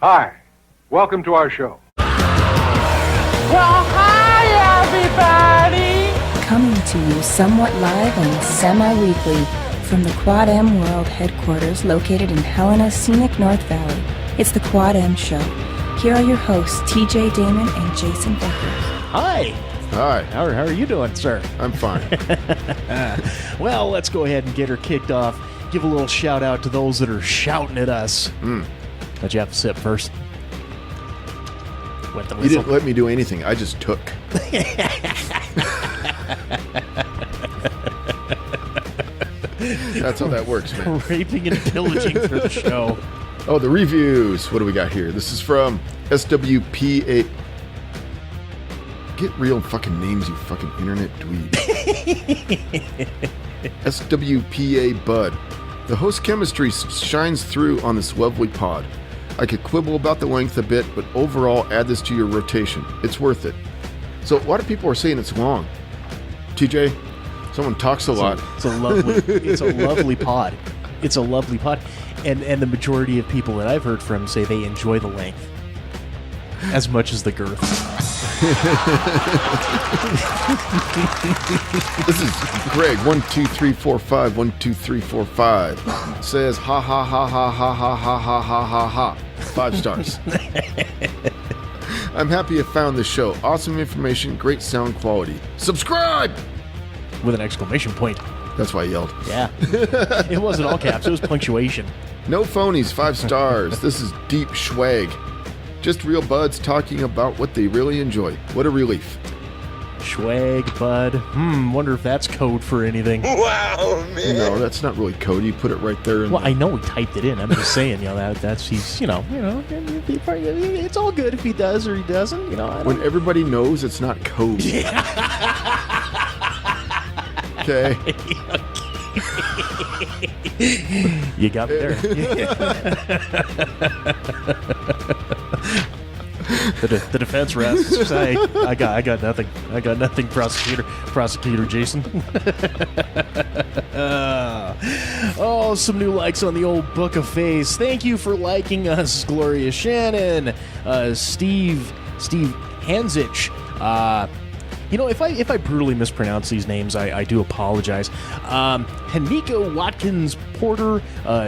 Hi, welcome to our show. Well, hi, everybody! Coming to you somewhat live and semi-weekly from the Quad M World headquarters located in Helena's scenic North Valley. It's the Quad M Show. Here are your hosts, TJ Damon and Jason Vickers. Hi. Hi. How are you doing, sir? I'm fine. Well, let's go ahead and get her kicked off. Give a little shout out to those that are shouting at us. But you have to sip first. Wet the You whistle. didn't let me do anything. I just took. That's how that works, man. Raping and pillaging for the show. Oh, the reviews. What do we got here? This is from SWPA. Get real fucking names, you fucking internet dweeb. SWPA Bud. The host chemistry shines through on this lovely pod. I could quibble about the length a bit, but overall add this to your rotation. It's worth it. So a lot of people are saying it's long. TJ, someone talks a lot. It's a lovely pod. It's a lovely pod. And the majority of people that I've heard from say they enjoy the length as much as the girth. This is Greg 12345 12345 says ha ha ha ha ha ha ha ha ha ha ha 5 stars. I'm happy you found this show. Awesome information, great sound quality. Subscribe With an exclamation point. That's why I yelled. Yeah. It wasn't all caps, it was punctuation. No phonies, 5 stars. This is deep schwag. Just real buds talking about what they really enjoy. What a relief. Swag, bud. Wonder if that's code for anything. Wow, man! No, that's not really code. You put it right there. Well, I know he typed it in. I'm just saying, that's he's, it's all good if he does or he doesn't. When everybody knows it's not code. Okay. You got me there. The defense rests. I got nothing. I got nothing, prosecutor Jason. Some new likes on the old Book of Face. Thank you for liking us, Gloria Shannon, Steve Hanzich. If I brutally mispronounce these names, I do apologize. Haniko Watkins Porter,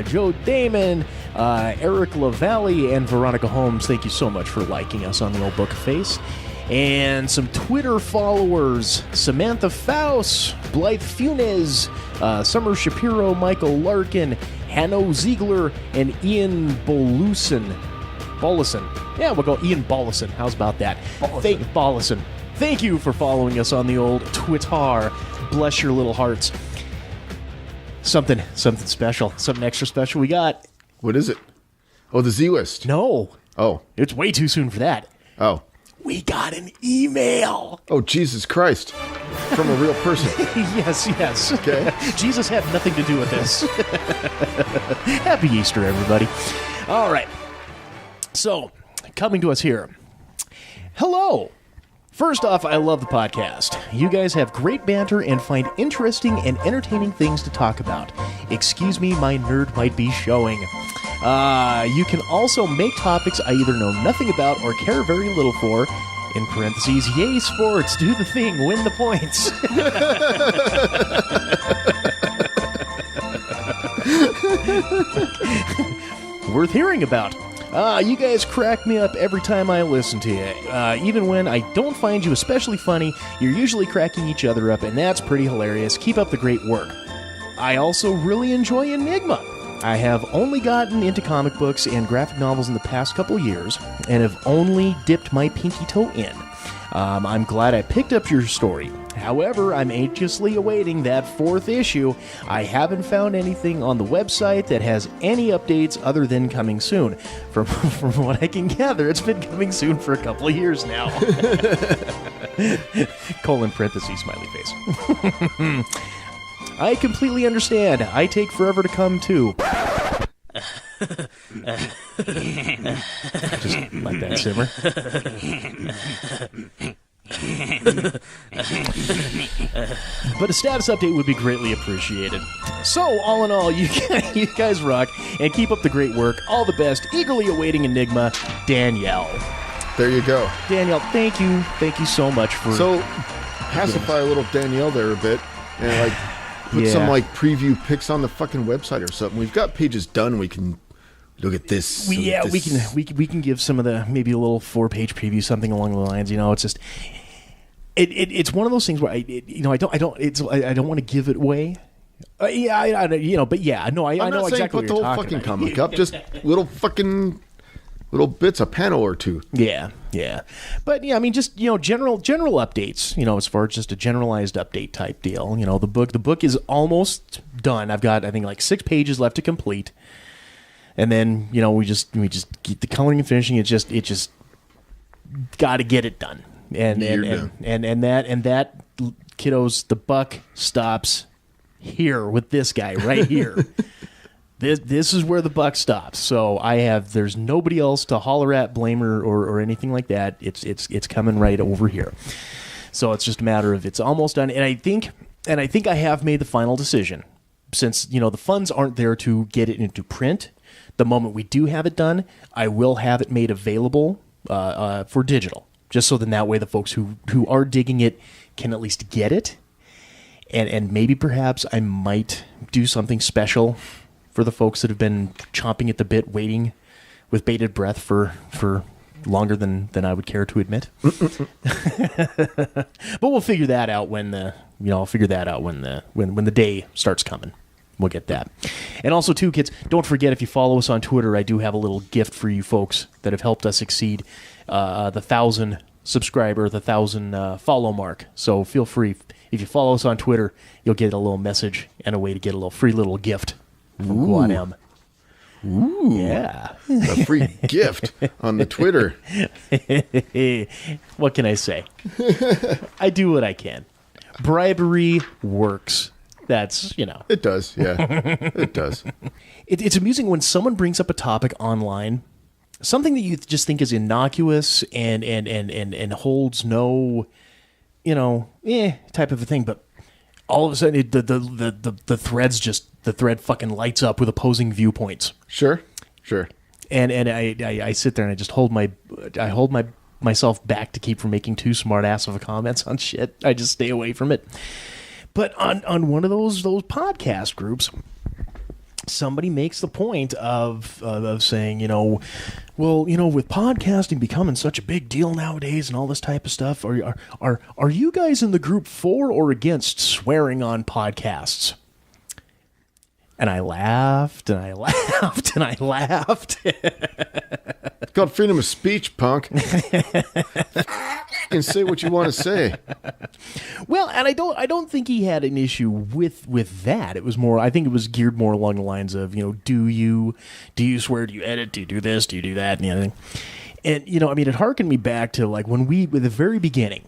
Joe Damon, Eric LaValle, and Veronica Holmes, thank you so much for liking us on the old Book of Face. And some Twitter followers, Samantha Faust, Blythe Funes, Summer Shapiro, Michael Larkin, Hanno Ziegler, and Ian Bollison. Yeah, we'll go Ian Bollison. How's about that? Bollison. Thank you for following us on the old Twitter. Bless your little hearts. Something special. Something extra special we got. What is it? Oh, the Z-list. No. Oh. It's way too soon for that. Oh. We got an email. Oh, Jesus Christ. From a real person. Yes. Okay. Jesus had nothing to do with this. Happy Easter, everybody. All right. So, coming to us here. Hello. First off, I love the podcast. You guys have great banter and find interesting and entertaining things to talk about. Excuse me, my nerd might be showing. You can also make topics I either know nothing about or care very little for. In parentheses, yay sports, do the thing, win the points. Worth hearing about. You guys crack me up every time I listen to you. Even when I don't find you especially funny, you're usually cracking each other up, and that's pretty hilarious. Keep up the great work. I also really enjoy Enigma. I have only gotten into comic books and graphic novels in the past couple years, and have only dipped my pinky toe in. I'm glad I picked up your story. However, I'm anxiously awaiting that 4th issue. I haven't found anything on the website that has any updates other than coming soon. From what I can gather, it's been coming soon for a couple of years now. Colon parentheses, smiley face. I completely understand. I take forever to come too. Just let that simmer. But a status update would be greatly appreciated. So, all in all, you guys rock, and keep up the great work. All the best. Eagerly awaiting Enigma, Danielle. There you go. Danielle, thank you. Thank you so much for... So, pacify a little Danielle there a bit, and like put some like preview pics on the fucking website or something. We've got pages done. We can look at this. We can give some of the, maybe a little 4-page preview, something along the lines. You know, it's just it's one of those things where I don't want to give it away. I know exactly what you're talking about. Put the whole fucking comic up, just little bits, a panel or two. Yeah. But yeah, I mean, just, general updates, as far as just a generalized update type deal. The book is almost done. I've got, I think, like 6 pages left to complete. And then, we just get the coloring and finishing. It just got to get it done. And that, kiddos, the buck stops here with this guy right here. This is where the buck stops. So there's nobody else to holler at, blame or anything like that. It's coming right over here. So it's just a matter of, it's almost done. And I think I have made the final decision, since the funds aren't there to get it into print. The moment we do have it done, I will have it made available for digital, just so then that way the folks who are digging it can at least get it. And maybe perhaps I might do something special for the folks that have been chomping at the bit, waiting with bated breath for longer than I would care to admit. But we'll figure that out when the day starts coming. We'll get that. And also, too, kids, don't forget, if you follow us on Twitter, I do have a little gift for you folks that have helped us exceed the 1,000 subscriber, the 1,000 follow mark. So feel free, if you follow us on Twitter, you'll get a little message and a way to get a little free little gift from Quad M. Ooh. Yeah. A free gift on the Twitter. What can I say? I do what I can. Bribery works. That's, It does, yeah. It does. It's amusing when someone brings up a topic online, something that you just think is innocuous and holds no, type of a thing, but all of a sudden the thread fucking lights up with opposing viewpoints. Sure. And I sit there and I just hold myself back to keep from making too smart ass of a comments on shit. I just stay away from it. But on one of those podcast groups, somebody makes the point of saying, with podcasting becoming such a big deal nowadays and all this type of stuff, are you guys in the group for or against swearing on podcasts? And I laughed and I laughed and I laughed. It's called freedom of speech, punk. You can say what you want to say. Well, and I don't think he had an issue with that. It was more, I think it was geared more along the lines of, do you swear, do you edit, do you do this, do you do that, and the other thing. And it harkened me back to like when with the very beginning,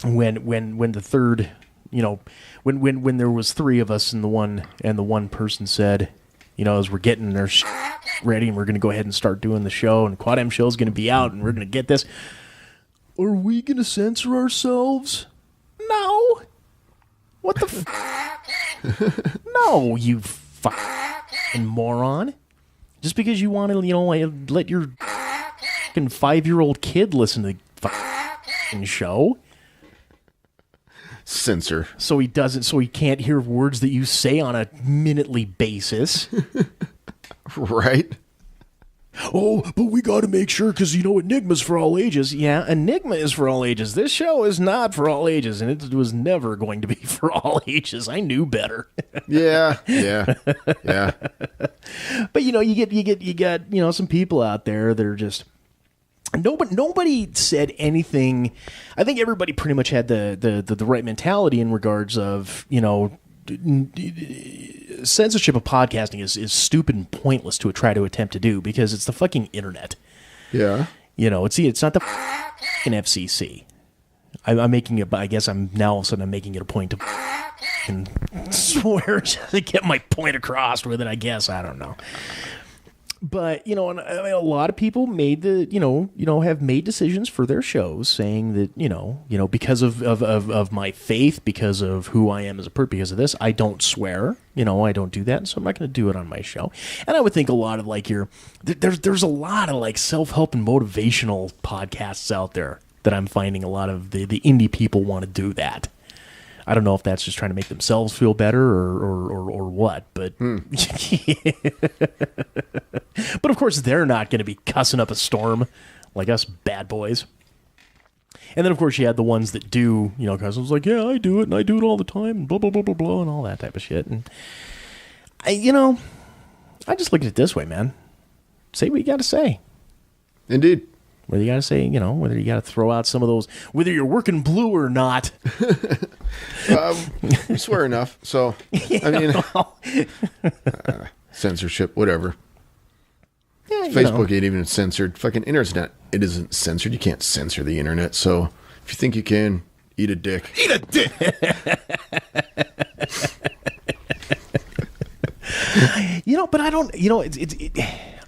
when the third, when there was 3 of us and the one person said, as we're getting our ready and we're going to go ahead and start doing the show and Quad M show is going to be out and we're going to get this. Are we going to censor ourselves? No. What the No, you fucking moron. Just because you want to, let your fucking 5-year-old kid listen to the fucking show. Censor. So he can't hear words that you say on a minutely basis. Right? Oh, but we got to make sure because, Enigma's for all ages. Yeah, Enigma is for all ages. This show is not for all ages, and it was never going to be for all ages. I knew better. Yeah. But, you got some people out there that are just... Nobody said anything. I think everybody pretty much had the right mentality in regards of, censorship of podcasting is stupid and pointless to try to attempt to do because it's the fucking internet. Yeah. It's not the fucking FCC. I'm making it, I guess I'm now all of a sudden I'm making it a point to swear to get my point across with it, I guess. I don't know. But, you know, and I mean, a lot of people made have made decisions for their shows saying that, because of my faith, because of who I am as a person, because of this, I don't swear, I don't do that. So I'm not going to do it on my show. And I would think a lot of there's a lot of self-help and motivational podcasts out there that I'm finding a lot of the indie people want to do that. I don't know if that's just trying to make themselves feel better or what, but but of course they're not going to be cussing up a storm like us bad boys. And then of course you had the ones that do, cuss. I was like, yeah, I do it, and I do it all the time, and blah blah blah blah blah, and all that type of shit. And I just look at it this way, man. Say what you got to say. Indeed. Whether you got to say, whether you got to throw out some of those, whether you're working blue or not. We swear enough, so I mean, censorship, whatever. Yeah, Facebook ain't even censored. Fucking internet, it isn't censored. You can't censor the internet. So if you think you can, eat a dick. Eat a dick. But I don't.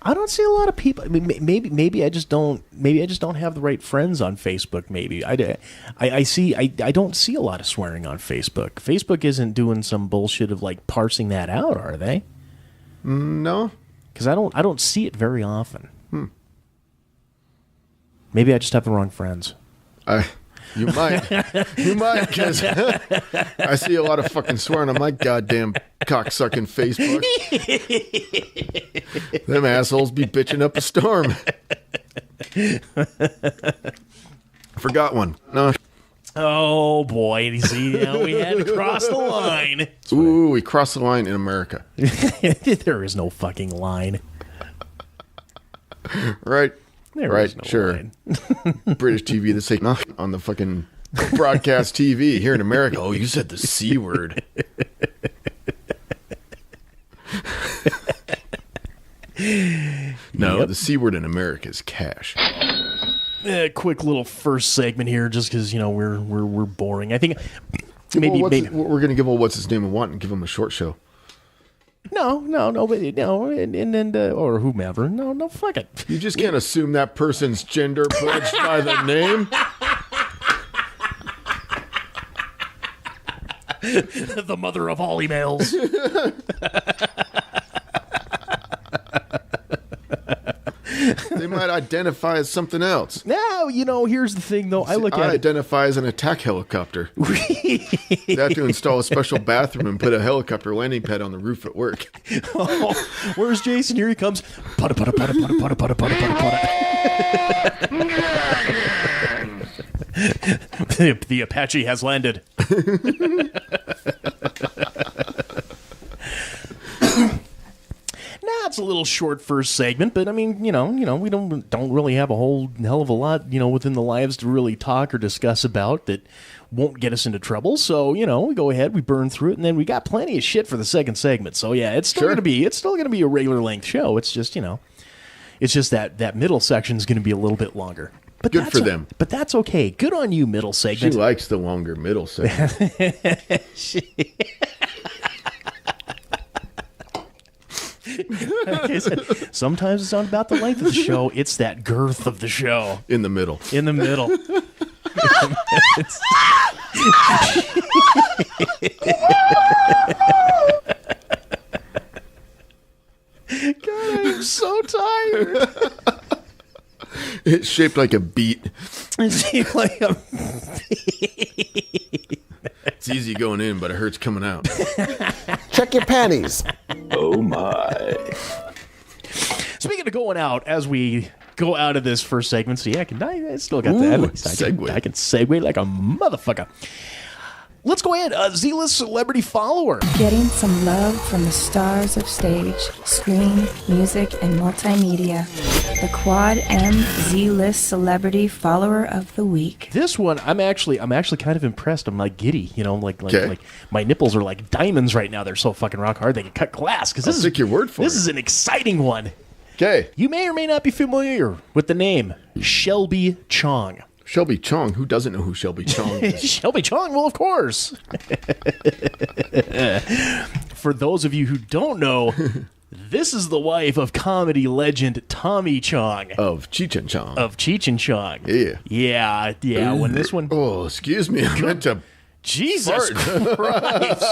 I don't see a lot of people. I mean, maybe I just don't. Maybe I just don't have the right friends on Facebook. Maybe I don't see a lot of swearing on Facebook. Facebook isn't doing some bullshit of parsing that out, are they? No, because I don't see it very often. Maybe I just have the wrong friends. You might, because I see a lot of fucking swearing on my goddamn cocksucking Facebook. Them assholes be bitching up a storm. Forgot one. No. Oh boy! You see, now we had to cross the line. Ooh, we crossed the line in America. There is no fucking line. Right. There is no sure. line. British TV, this ain't nothing on the fucking broadcast TV here in America. Oh, you said the C word. No, the C word in America is cash. Quick little first segment here, just because we're boring. I think maybe we're gonna give what's his name a want and give him a short show. No, and or whomever. No, fuck it. You just can't assume that person's gender pledged by the name. The mother of all emails. They might identify as something else. Now, here's the thing, though. I identify as an attack helicopter. They have to install a special bathroom and put a helicopter landing pad on the roof at work. Oh, where's Jason? Here he comes. Putta, putta, putta, putta, putta, putta, putta, putta, putta. The Apache has landed. It's a little short first segment, but I mean, we don't really have a whole hell of a lot, within the lives to really talk or discuss about that won't get us into trouble. So, we go ahead, we burn through it, and then we got plenty of shit for the second segment. So yeah, it's still gonna be a regular length show. It's just, it's just that middle section is gonna be a little bit longer. But good for them. But that's okay. Good on you, middle segment. She likes the longer middle segment. Like I said, sometimes it's not about the length of the show, it's that girth of the show. In the middle. In the middle. God, I am so tired. It's shaped like a beet. It's shaped like a beet. It's easy going in, but it hurts coming out. Check your panties. Oh my. Speaking of going out, as we go out of this first segment, so yeah, I still got that. I can segue like a motherfucker. Let's go ahead. Z-list celebrity follower. Getting some love from the stars of stage, screen, music, and multimedia. The Quad M Z-list celebrity follower of the week. This one, I'm actually kind of impressed. I'm like giddy, like my nipples are like diamonds right now. They're so fucking rock hard they can cut glass. Because I'll take your word for it. This is an exciting one. Okay. You may or may not be familiar with the name Shelby Chong. Shelby Chong? Who doesn't know who Shelby Chong is? Shelby Chong, well, of course. For those of you who don't know, This is the wife of comedy legend Tommy Chong. Of Cheech and Chong. Of Cheech and Chong. Yeah. Yeah. When this one... Oh, excuse me. I meant to... Jesus Christ.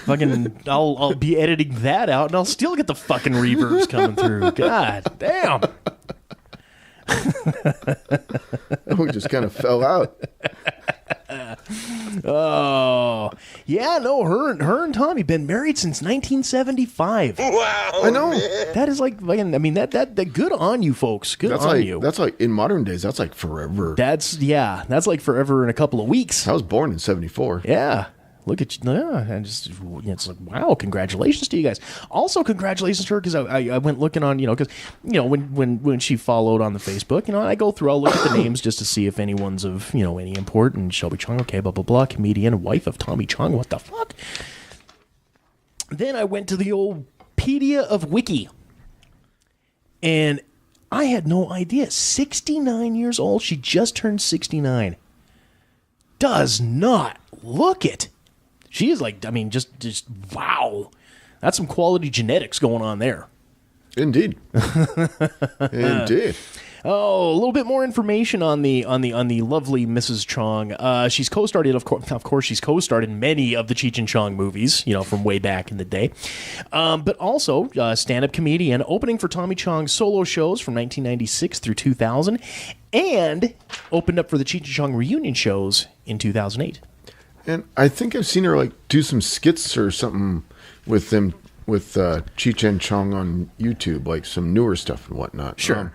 Fucking, I'll be editing that out, and I'll still get the fucking reverbs coming through. God damn. Oh, it just kind of fell out. Oh, yeah, no, her and Tommy been married since 1975. Wow. I know. That is like, fucking, I mean, that good on you, folks. Good That's on like, you. That's like, in modern days, that's like forever. That's like forever in a couple of weeks. I was born in 74. Yeah. Look at you. Yeah, and just, it's like, wow, congratulations to you guys. Also, congratulations to her, because I went looking on, because, when she followed on the Facebook, I go through, I'll look at the names just to see if anyone's of, any import. And Shelby Chong, okay, blah, blah, blah, comedian, wife of Tommy Chong, what the fuck? Then I went to the old Pedia of Wiki. And I had no idea. 69 years old. She just turned 69. Does not look it. She is like, I mean, just wow. That's some quality genetics going on there. Indeed. Indeed. Oh, a little bit more information on the lovely Mrs. Chong. She's co-starred in, of course, she's co-starred in many of the Cheech and Chong movies, from way back in the day. But also, stand-up comedian, opening for Tommy Chong's solo shows from 1996 through 2000, and opened up for the Cheech and Chong reunion shows in 2008. And I think I've seen her do some skits or something with them, with Cheech and Chong on YouTube, like some newer stuff and whatnot. Sure.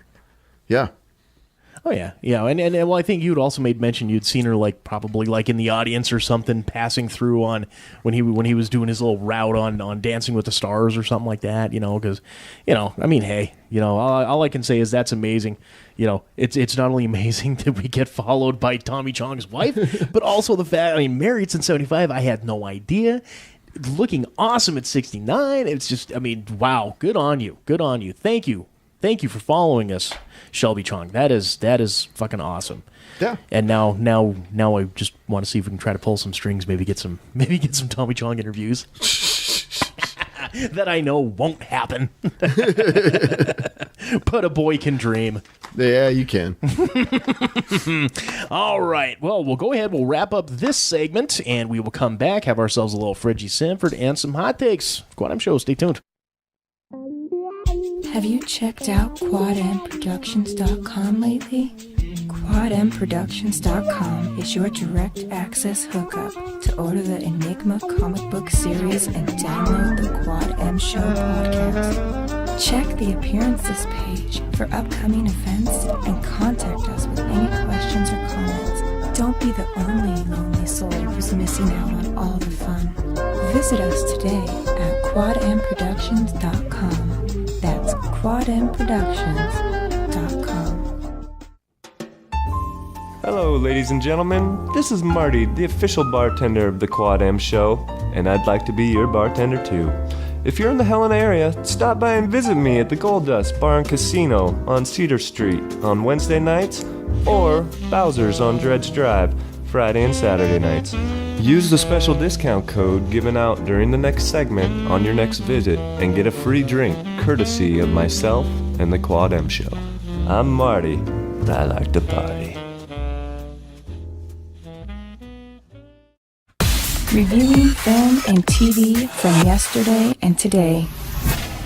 Yeah. Oh yeah, and well, I think you'd also made mention you'd seen her probably in the audience or something, passing through on when he was doing his little route on Dancing with the Stars or something like that. Because I mean, hey, all I can say is that's amazing. It's not only amazing that we get followed by Tommy Chong's wife, but also the fact, I mean, married since 75. I had no idea. Looking awesome at 69. It's just, I mean, wow. Good on you. Thank you for following us, Shelby Chong. That is fucking awesome. Yeah. And now I just want to see if we can try to pull some strings, maybe get some Tommy Chong interviews. That I know won't happen. But a boy can dream. Yeah, you can. All right. Well, we'll go ahead. We'll wrap up this segment, and we will come back, have ourselves a little Fridgie Sanford and some hot takes. Quad M Show. Stay tuned. Have you checked out QuadMProductions.com lately? QuadMProductions.com is your direct access hookup to order the Enigma comic book series and download the Quad M Show podcast. Check the appearances page for upcoming events and contact us with any questions or comments. Don't be the only lonely soul who's missing out on all the fun. Visit us today at QuadMProductions.com. That's QuadMProductions.com. Hello, ladies and gentlemen. This is Marty, the official bartender of the Quad M Show, and I'd like to be your bartender too. If you're in the Helena area, stop by and visit me at the Gold Dust Bar and Casino on Cedar Street on Wednesday nights, or Bowser's on Dredge Drive Friday and Saturday nights. Use the special discount code given out during the next segment on your next visit and get a free drink courtesy of myself and the Quad M Show. I'm Marty. I like to party. Reviewing film and TV from yesterday and today.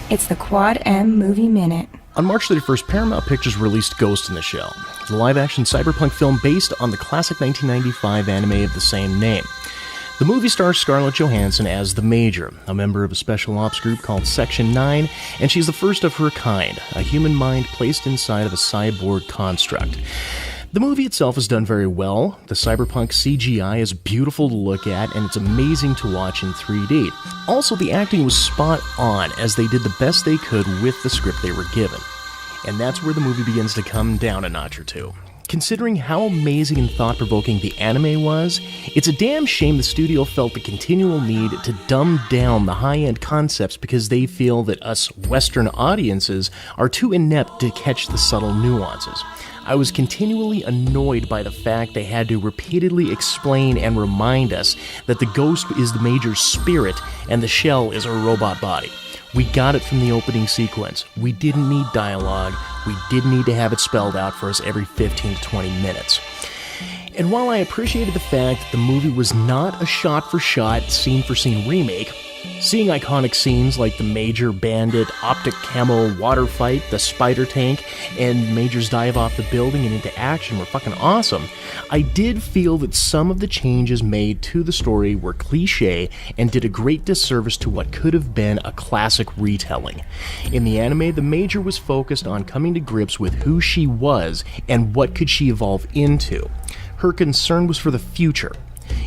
It's the Quad M Movie Minute. On March 31st, Paramount Pictures released Ghost in the Shell, the live-action cyberpunk film based on the classic 1995 anime of the same name. The movie stars Scarlett Johansson as the Major, a member of a special ops group called Section 9, and she's the first of her kind, a human mind placed inside of a cyborg construct. The movie itself is done very well. The cyberpunk CGI is beautiful to look at, and it's amazing to watch in 3D. Also, the acting was spot on, as they did the best they could with the script they were given. And that's where the movie begins to come down a notch or two. considering how amazing and thought-provoking the anime was, it's a damn shame the studio felt the continual need to dumb down the high-end concepts because they feel that us Western audiences are too inept to catch the subtle nuances. I was continually annoyed by the fact they had to repeatedly explain and remind us that the ghost is the major spirit and the shell is a robot body. We got it from the opening sequence. We didn't need dialogue. We didn't need to have it spelled out for us every 15 to 20 minutes. And while I appreciated the fact that the movie was not a shot-for-shot, scene-for-scene remake, seeing iconic scenes like the Major Bandit optic camo water fight, the spider tank, and Major's dive off the building and into action were fucking awesome, I did feel that some of the changes made to the story were cliche and did a great disservice to what could have been a classic retelling. In the anime, the Major was focused on coming to grips with who she was and what could she evolve into. Her concern was for the future.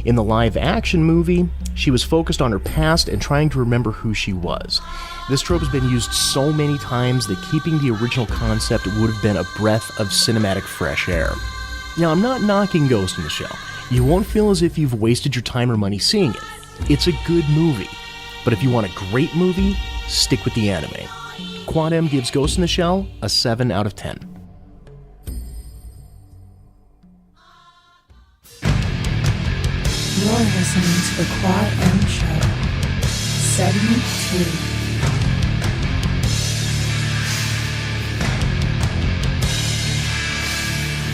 In the live-action movie, she was focused on her past and trying to remember who she was. This trope has been used so many times that keeping the original concept would have been a breath of cinematic fresh air. Now, I'm not knocking Ghost in the Shell. You won't feel as if you've wasted your time or money seeing it. It's a good movie. But if you want a great movie, stick with the anime. Quad M gives Ghost in the Shell a 7 out of 10. You're listening to the Quad M Show, Segment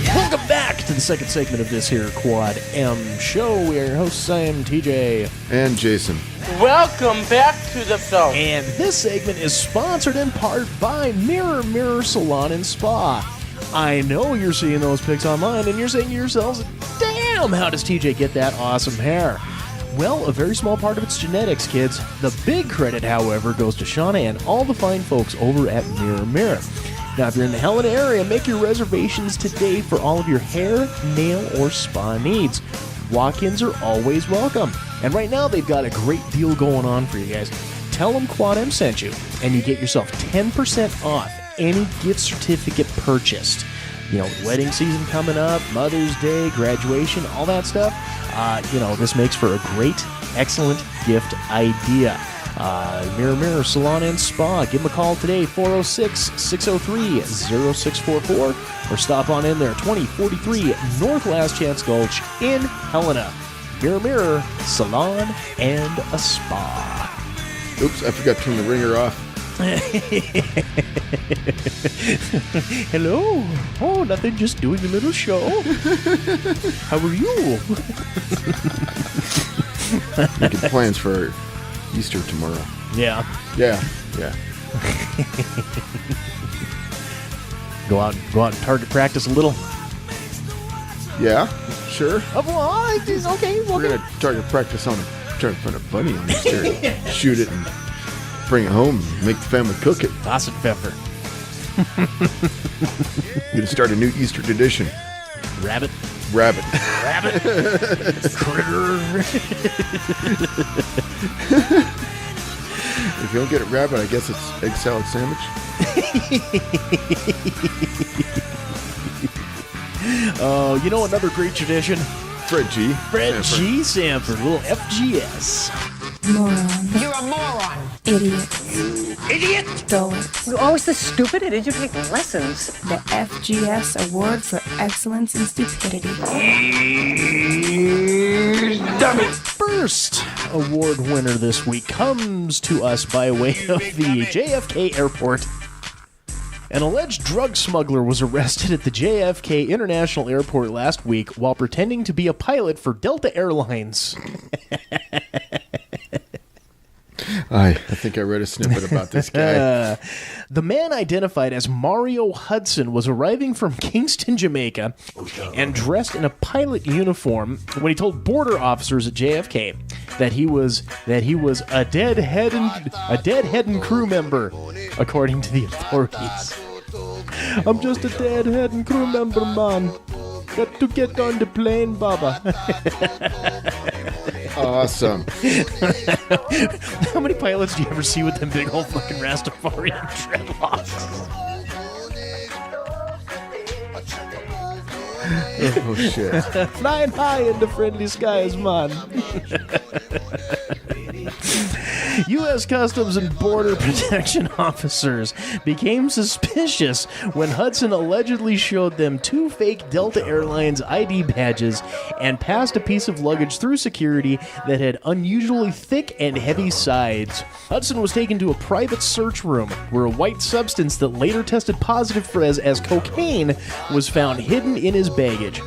2. Welcome back to the second segment of this here Quad M Show. We are your hosts. I am TJ. And Jason. Welcome back to the film. And this segment is sponsored in part by Mirror Salon and Spa. I know you're seeing those pics online and you're saying to yourselves, damn, how does TJ get that awesome hair? Well, a very small part of it's genetics, kids. The big credit, however, goes to Shauna and all the fine folks over at Mirror. Now, if you're in the Helena area, make your reservations today for all of your hair, nail, or spa needs. Walk-ins are always welcome. And right now, they've got a great deal going on for you guys. Tell them Quad M sent you, and you get yourself 10% off any gift certificate purchased. You know, wedding season coming up, Mother's Day, graduation, all that stuff. This makes for a great, excellent gift idea. Mirror Salon and Spa. Give them a call today, 406-603-0644, or stop on in there, 2043 North Last Chance Gulch in Helena. Mirror Salon and a Spa. Oops, I forgot to turn the ringer off. Hello. Oh, nothing, just doing a little show. How are you? Making plans for Easter tomorrow. Yeah. Yeah. Go out and target practice a little. Yeah, sure. Okay. We're going to target practice on trying to find a bunny on Easter. Shoot it and bring it home and make the family cook it. Gossip pepper. We're going to start a new Easter tradition. Rabbit. Critter. If you don't get it rabbit, I guess it's egg salad sandwich. Oh, you know another great tradition? Fred G. G. Sanford, a little FGS. Moron. You're a moron. Idiot. Dullard. You're always so stupid. Did you take lessons? The FGS Award for Excellence in Stupidity. First award winner this week comes to us by way of the JFK Airport. An alleged drug smuggler was arrested at the JFK International Airport last week while pretending to be a pilot for Delta Airlines. I think I read a snippet about this guy. The man identified as Mario Hudson was arriving from Kingston, Jamaica, and dressed in a pilot uniform when he told border officers at JFK that he was a deadhead and crew member, according to the authorities. I'm just a deadhead and crew member, man. Got to get on the plane, Baba. Awesome. How many pilots do you ever see with them big old fucking Rastafarian dreadlocks? Oh, shit. Flying high in the friendly skies, man. U.S. Customs and Border Protection officers became suspicious when Hudson allegedly showed them 2 fake Delta Airlines ID badges and passed a piece of luggage through security that had unusually thick and heavy sides. Hudson was taken to a private search room where a white substance that later tested positive for as cocaine was found hidden in his baggage.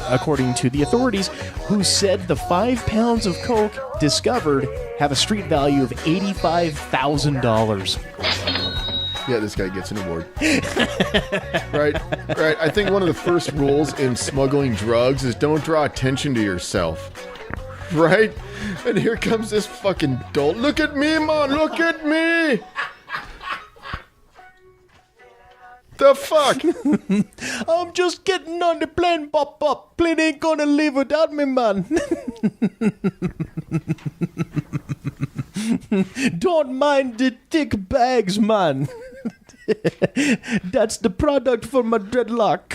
According to the authorities, who said the 5 pounds of coke discovered have a street value of $85,000. Yeah, this guy gets an award. Right. I think one of the first rules in smuggling drugs is don't draw attention to yourself. Right? And here comes this fucking dolt. Look at me, man! Look at me! The fuck? I'm just getting on the plane, pop. Plane ain't gonna leave without me, man. Don't mind the thick bags, man. That's the product for my dreadlock.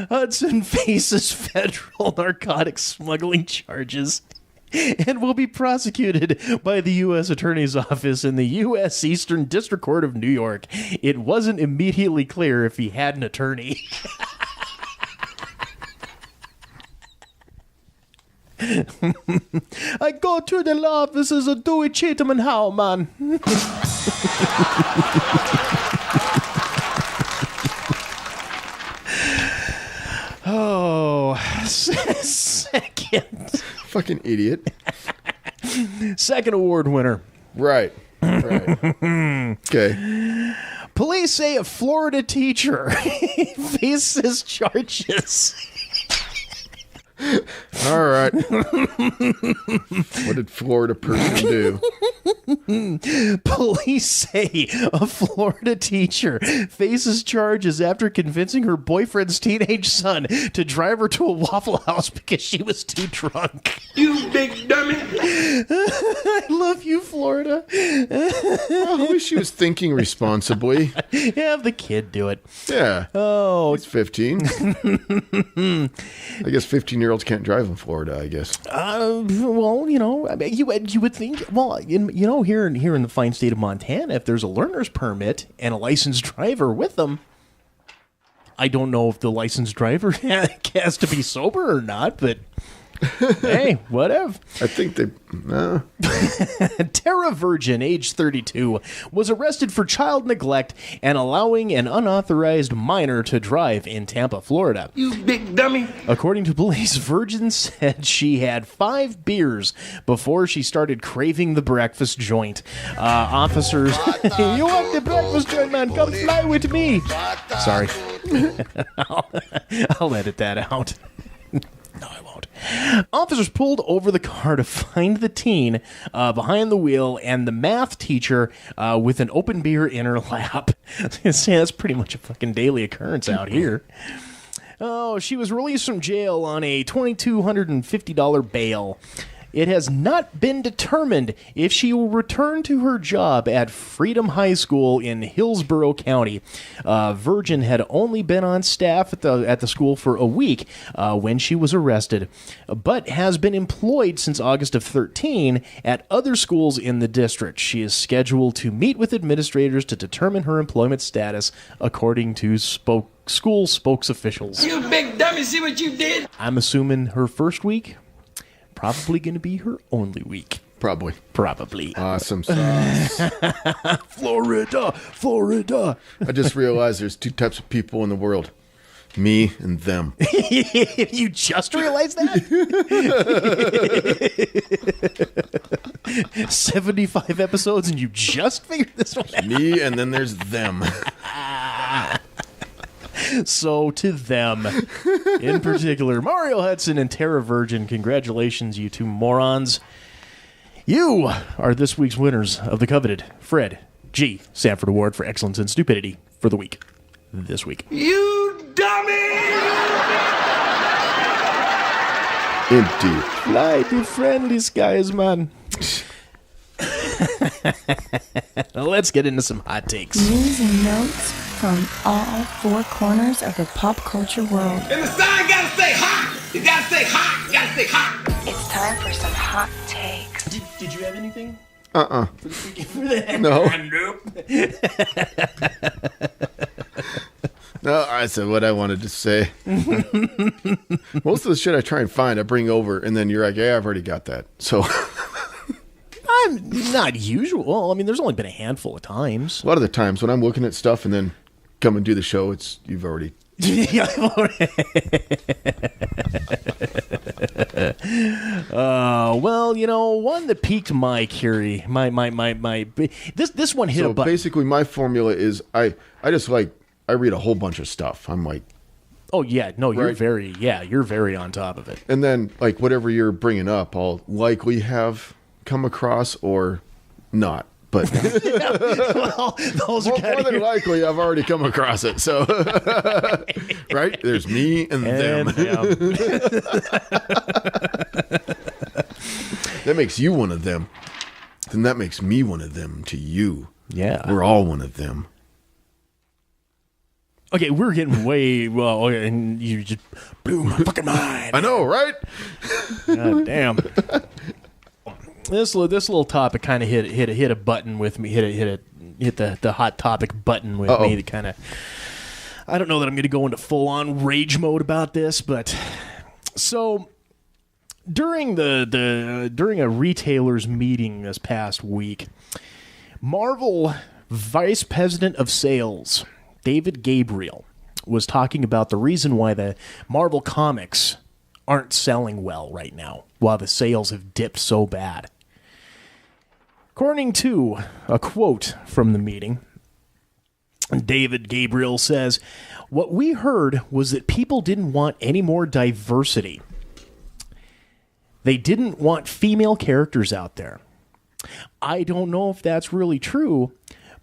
Hudson faces federal narcotics smuggling charges and will be prosecuted by the U.S. Attorney's Office in the U.S. Eastern District Court of New York. It wasn't immediately clear if he had an attorney. I go to the law offices of Dewey, Cheatham, and Howe, man. Oh, second. Fucking idiot. Second award winner. Right. Okay. Police say a Florida teacher faces charges. All right. What did Florida person do? Police say a Florida teacher faces charges after convincing her boyfriend's teenage son to drive her to a Waffle House because she was too drunk. You big dummy. I love you, Florida. I wish she was thinking responsibly. Have the kid do it. Yeah. Oh, He's 15. I guess 15-year-olds can't drive in Florida, I guess. well, you know, I mean, you would think, well, here in the fine state of Montana, if there's a learner's permit and a licensed driver with them, I don't know if the licensed driver has to be sober or not, but hey, whatever. I think they... Tara Virgin, age 32, was arrested for child neglect and allowing an unauthorized minor to drive in Tampa, Florida. You big dummy. According to police, Virgin said she had 5 beers before she started craving the breakfast joint. Officers... You want the breakfast joint, man? Come fly with me. Sorry. I'll edit that out. No, I won't. Officers pulled over the car to find the teen behind the wheel and the math teacher with an open beer in her lap. That's pretty much a fucking daily occurrence out here. Oh, she was released from jail on a $2,250 bail. It has not been determined if she will return to her job at Freedom High School in Hillsborough County. Virgin had only been on staff at the school for a week when she was arrested, but has been employed since August of 2013 at other schools in the district. She is scheduled to meet with administrators to determine her employment status, according to school spokes officials. You big dummy, see what you did? I'm assuming her first week. Probably going to be her only week. Probably. Awesome sauce. Florida. I just realized there's 2 types of people in the world. Me and them. You just realized that? 75 episodes and you just figured this one out? Me and then there's them. So to them, in particular, Mario Hudson and Tara Virgin, congratulations, you 2 morons. You are this week's winners of the coveted Fred G. Sanford Award for Excellence in Stupidity for the week. This week. You dummy! Indeed. Fly to friendly skies, man. Let's get into some hot takes. News and notes from all four corners of the pop culture world. And the sign gotta stay hot. You gotta stay hot. You gotta stay hot. It's time for some hot takes. Did you have anything? No. Nope. No, I said what I wanted to say. Most of the shit I try and find, I bring over, and then you're like, yeah, I've already got that. So I'm not usual. I mean, there's only been a handful of times. a lot of the times when I'm looking at stuff and then come and do the show, you've already. Well, one that piqued my curiosity. This one hit So a button. basically, my formula is I read a whole bunch of stuff. I'm like, Oh yeah, no, you're Right. you're very on top of it. and then like whatever you're bringing up, I'll likely have come across or not. But Well, those are more kind than of likely, I've already come across it. So, right? There's me and them. That makes you one of them. Then that makes me one of them to you. Yeah. We're all one of them. Okay, we're getting way well, and you just blew my fucking mind. I know, right? God damn. This little topic kind of hit a button with me. Hit the hot topic button with me. That kind of. I don't know that I'm going to go into full on rage mode about this, but so during during a retailers meeting this past week, Marvel Vice President of Sales David Gabriel was talking about the reason why the Marvel comics aren't selling well right now, while the sales have dipped so bad. According to a quote from the meeting, David Gabriel says, "What we heard was that people didn't want any more diversity. They didn't want female characters out there. I don't know if that's really true,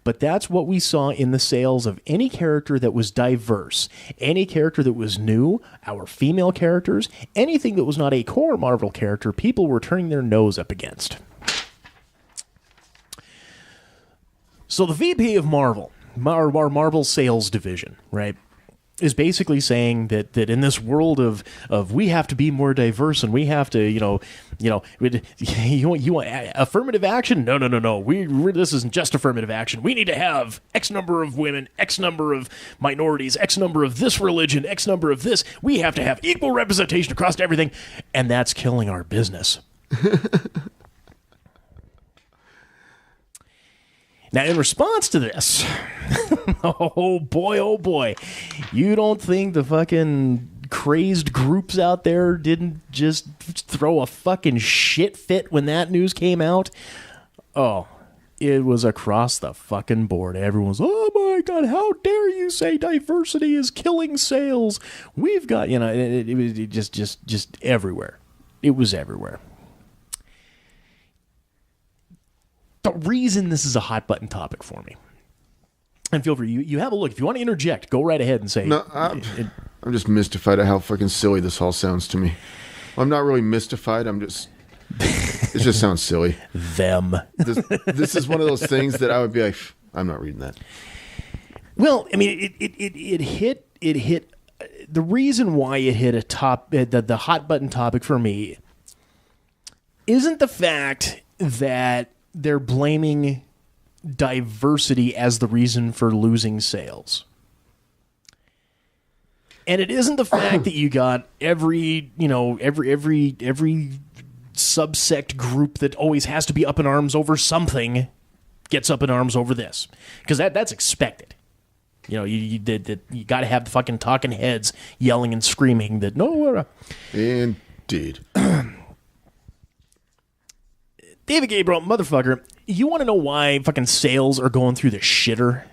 but that's what we saw in the sales of any character that was diverse, any character that was new, our female characters, anything that was not a core Marvel character, people were turning their nose up against." So the VP of Marvel, our Marvel sales division, right, is basically saying that in this world of we have to be more diverse and we have to, you want affirmative action? No. This isn't just affirmative action. We need to have X number of women, X number of minorities, X number of this religion, X number of this. We have to have equal representation across everything, and that's killing our business. Now, in response to this, oh boy, you don't think the fucking crazed groups out there didn't just throw a fucking shit fit when that news came out? Oh, it was across the fucking board. Everyone's, oh my God, how dare you say diversity is killing sales? We've got, it was just everywhere. It was everywhere. The reason this is a hot button topic for me, and feel free, you have a look. If you want to interject, go right ahead and say. No, I'm just mystified at how fucking silly this all sounds to me. Well, I'm not really mystified. It just sounds silly. This is one of those things that I would be like, I'm not reading that. Well, I mean, it hit. The reason why it hit the hot button topic for me isn't the fact that they're blaming diversity as the reason for losing sales. And it isn't the fact that you got every subsect group that always has to be up in arms over something gets up in arms over this. Because that's expected. You got to have the fucking talking heads yelling and screaming that no. Indeed. David Gabriel, motherfucker, you want to know why fucking sales are going through the shitter?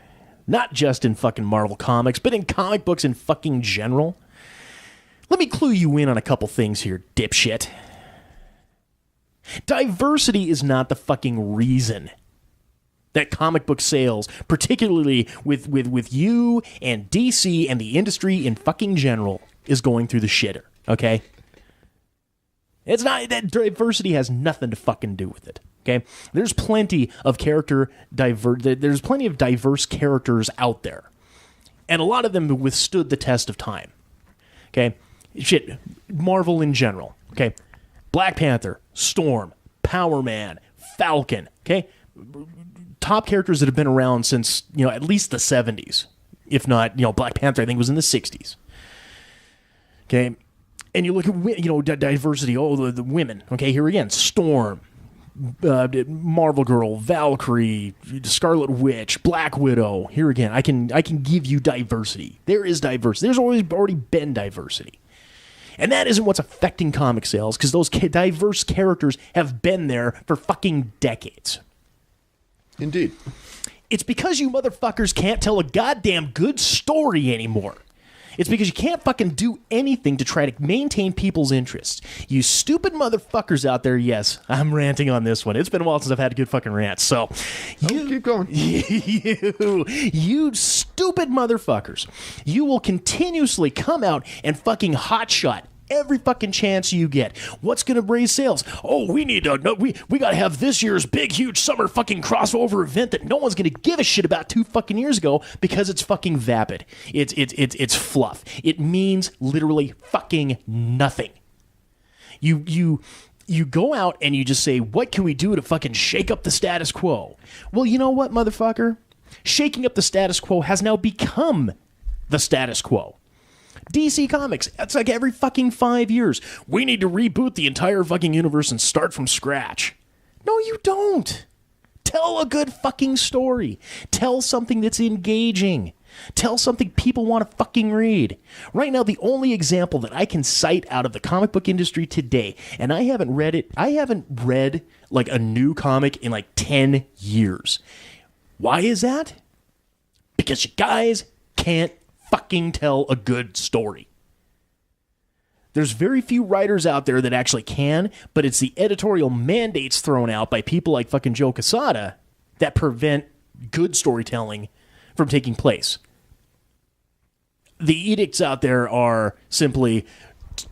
Not just in fucking Marvel Comics, but in comic books in fucking general? Let me clue you in on a couple things here, dipshit. Diversity is not the fucking reason that comic book sales, particularly with you and DC and the industry in fucking general, is going through the shitter, okay? It's not that diversity has nothing to fucking do with it. Okay, there's plenty of there's plenty of diverse characters out there, and a lot of them withstood the test of time. Okay, shit, Marvel in general. Okay, Black Panther, Storm, Power Man, Falcon. Okay, top characters that have been around since at least the 70s, if not Black Panther I think was in the 60s. Okay, and you look at diversity. Oh, the women. Okay, here again, Storm. Marvel Girl, Valkyrie, Scarlet Witch, Black Widow. Here again, I can give you diversity. There is diversity. There's already been diversity, and that isn't what's affecting comic sales because those diverse characters have been there for fucking decades. Indeed, it's because you motherfuckers can't tell a goddamn good story anymore. It's because you can't fucking do anything to try to maintain people's interests. You stupid motherfuckers out there, yes, I'm ranting on this one. It's been a while since I've had a good fucking rant, so... keep going. You stupid motherfuckers. You will continuously come out and fucking hotshot every fucking chance you get. What's going to raise sales? Oh, we need to know. We got to have this year's big, huge summer fucking crossover event that no one's going to give a shit about 2 fucking years ago because it's fucking vapid. It's fluff. It means literally fucking nothing. You go out and you just say, what can we do to fucking shake up the status quo? Well, you know what, motherfucker? Shaking up the status quo has now become the status quo. DC Comics, that's like every fucking 5 years. We need to reboot the entire fucking universe and start from scratch. No, you don't. Tell a good fucking story. Tell something that's engaging. Tell something people want to fucking read. Right now, the only example that I can cite out of the comic book industry today, and I haven't read like a new comic in like 10 years. Why is that? Because you guys can't fucking tell a good story. There's very few writers out there that actually can, but it's the editorial mandates thrown out by people like fucking Joe Quesada that prevent good storytelling from taking place. The edicts out there are simply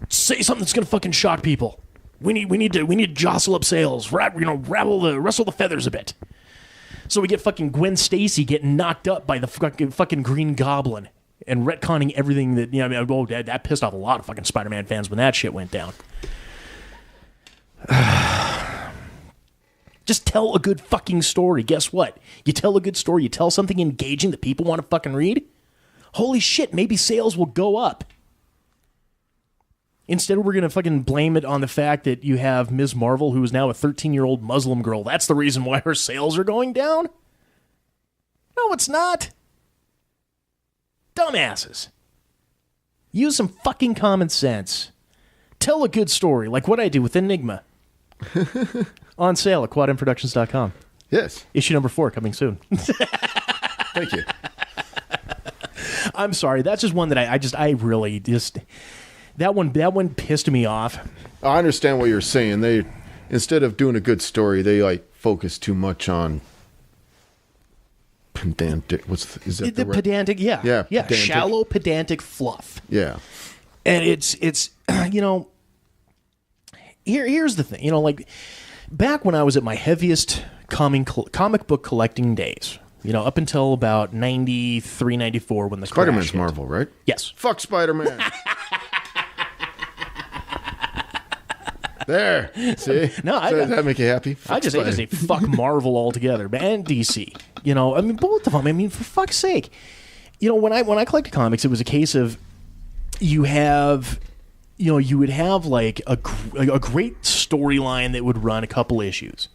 say something that's going to fucking shock people. We need to jostle up sales, rustle the feathers a bit. So we get fucking Gwen Stacy getting knocked up by the fucking Green Goblin. And retconning everything that, that pissed off a lot of fucking Spider-Man fans when that shit went down. Just tell a good fucking story. Guess what? You tell a good story, you tell something engaging that people want to fucking read. Holy shit, maybe sales will go up. Instead, we're going to fucking blame it on the fact that you have Ms. Marvel, who is now a 13-year-old Muslim girl. That's the reason why her sales are going down? No, it's not. Dumbasses. Use some fucking common sense. Tell a good story, like what I do with Enigma. On sale at quadmproductions.com. Yes. Issue number 4 coming soon. Thank you. I'm sorry. That's just one that I really that one pissed me off. I understand what you're saying. They, instead of doing a good story, they focus too much on pedantic. Is that the right? Pedantic? Yeah. Pedantic. Shallow, pedantic fluff. Yeah. And it's here's the thing. Back when I was at my heaviest comic book collecting days, up until about 93, 94 when the Spider-Man's crash hit. Marvel, right? Yes. Fuck Spider-Man. There. See? No, Does that make you happy? I just say fuck Marvel altogether, and DC. Both of them. For fuck's sake. When I collected comics, it was a case of you would have like a great storyline that would run a couple issues.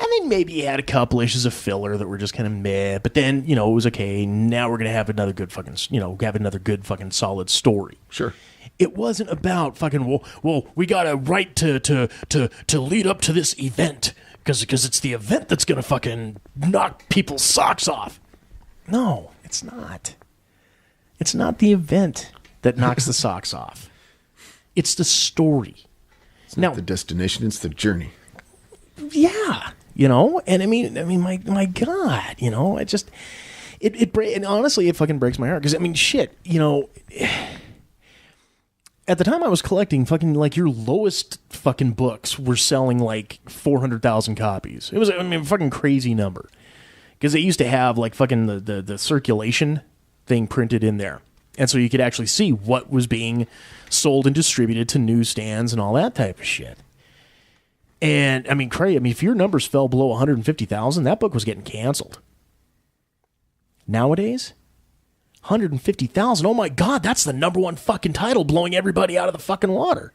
And then maybe you had a couple issues of filler that were just kind of meh, but then, it was okay. Now we're going to have another good fucking solid story. Sure. It wasn't about fucking, well, we got a right to lead up to this event because it's the event that's going to fucking knock people's socks off. No, it's not. It's not the event that knocks the socks off. It's the story. It's not the destination, it's the journey. Yeah. And my God, it just, and honestly, it fucking breaks my heart because, shit, at the time I was collecting, fucking like your lowest fucking books were selling like 400,000 copies. It was, I mean, a fucking crazy number. Because they used to have like fucking the circulation thing printed in there. And so you could actually see what was being sold and distributed to newsstands and all that type of shit. And I mean, crazy. I mean, if your numbers fell below 150,000, that book was getting canceled. Nowadays, 150,000. Oh my God, that's the number one fucking title, blowing everybody out of the fucking water.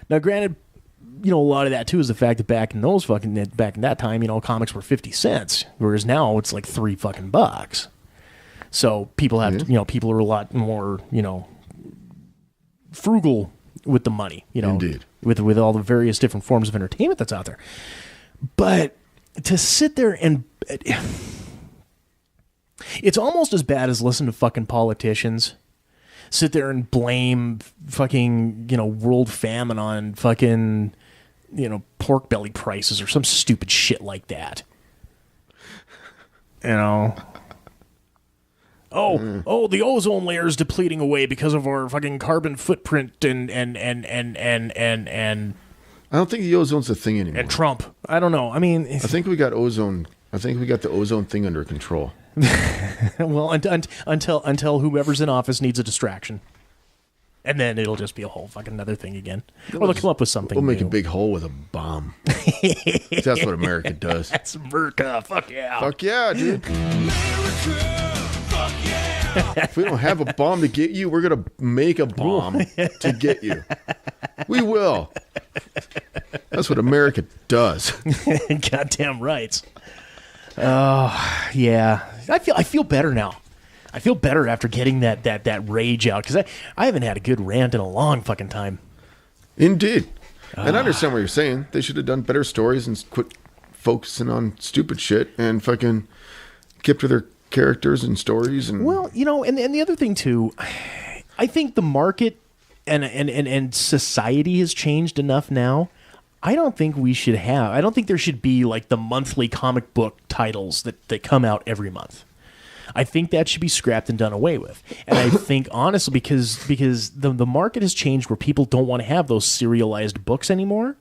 Now, granted, you know, a lot of that too is the fact that back in that time, you know, comics were 50 cents, whereas now it's like $3 fucking bucks. So people have to, you know, people are a lot more, you know, frugal with the money, you know, Indeed. with all the various different forms of entertainment that's out there. But to sit there and it's almost as bad as listen to fucking politicians sit there and blame fucking, you know, world famine on fucking, you know, pork belly prices or some stupid shit like that. You know, oh, the ozone layer is depleting away because of our fucking carbon footprint and I don't think the ozone's a thing anymore. and Trump. I don't know. I mean, I think we got ozone. I think we got the ozone thing under control. well, until whoever's in office needs a distraction, and then it'll just be a whole fucking other thing again. Or they'll come up with something. We'll make new. a big hole with a bomb. That's what America does. That's America. Fuck yeah. Fuck yeah, dude. If we don't have a bomb to get you, we're going to make a bomb to get you. We will. That's what America does. Goddamn right. Oh, yeah. I feel better now. I feel better after getting that rage out, because I haven't had a good rant in a long fucking time. Indeed. And I understand what you're saying. They should have done better stories and quit focusing on stupid shit and fucking kept to their characters and stories. And well, you know, and the other thing too, I think the market and society has changed enough now. I don't think there should be like the monthly comic book titles that come out every month. I think that should be scrapped and done away with. And I think honestly, because the market has changed where people don't want to have those serialized books anymore.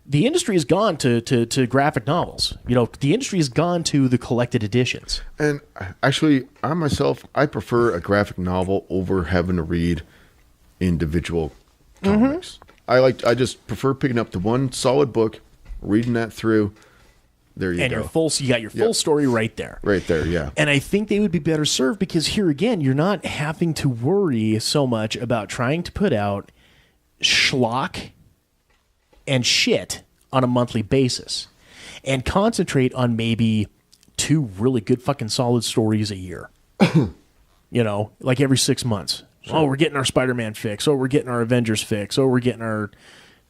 The industry has gone to graphic novels. You know, the industry has gone to the collected editions. And actually, I prefer a graphic novel over having to read individual comics. I just prefer picking up the one solid book, reading that through. There you go. You got your full story right there. Right there, yeah. And I think they would be better served because here again, you're not having to worry so much about trying to put out schlock and shit on a monthly basis and concentrate on maybe 2 really good fucking solid stories a year. You know, like every 6 months. Sure. Oh, we're getting our Spider-Man fix. Oh, we're getting our Avengers fix. Oh, we're getting our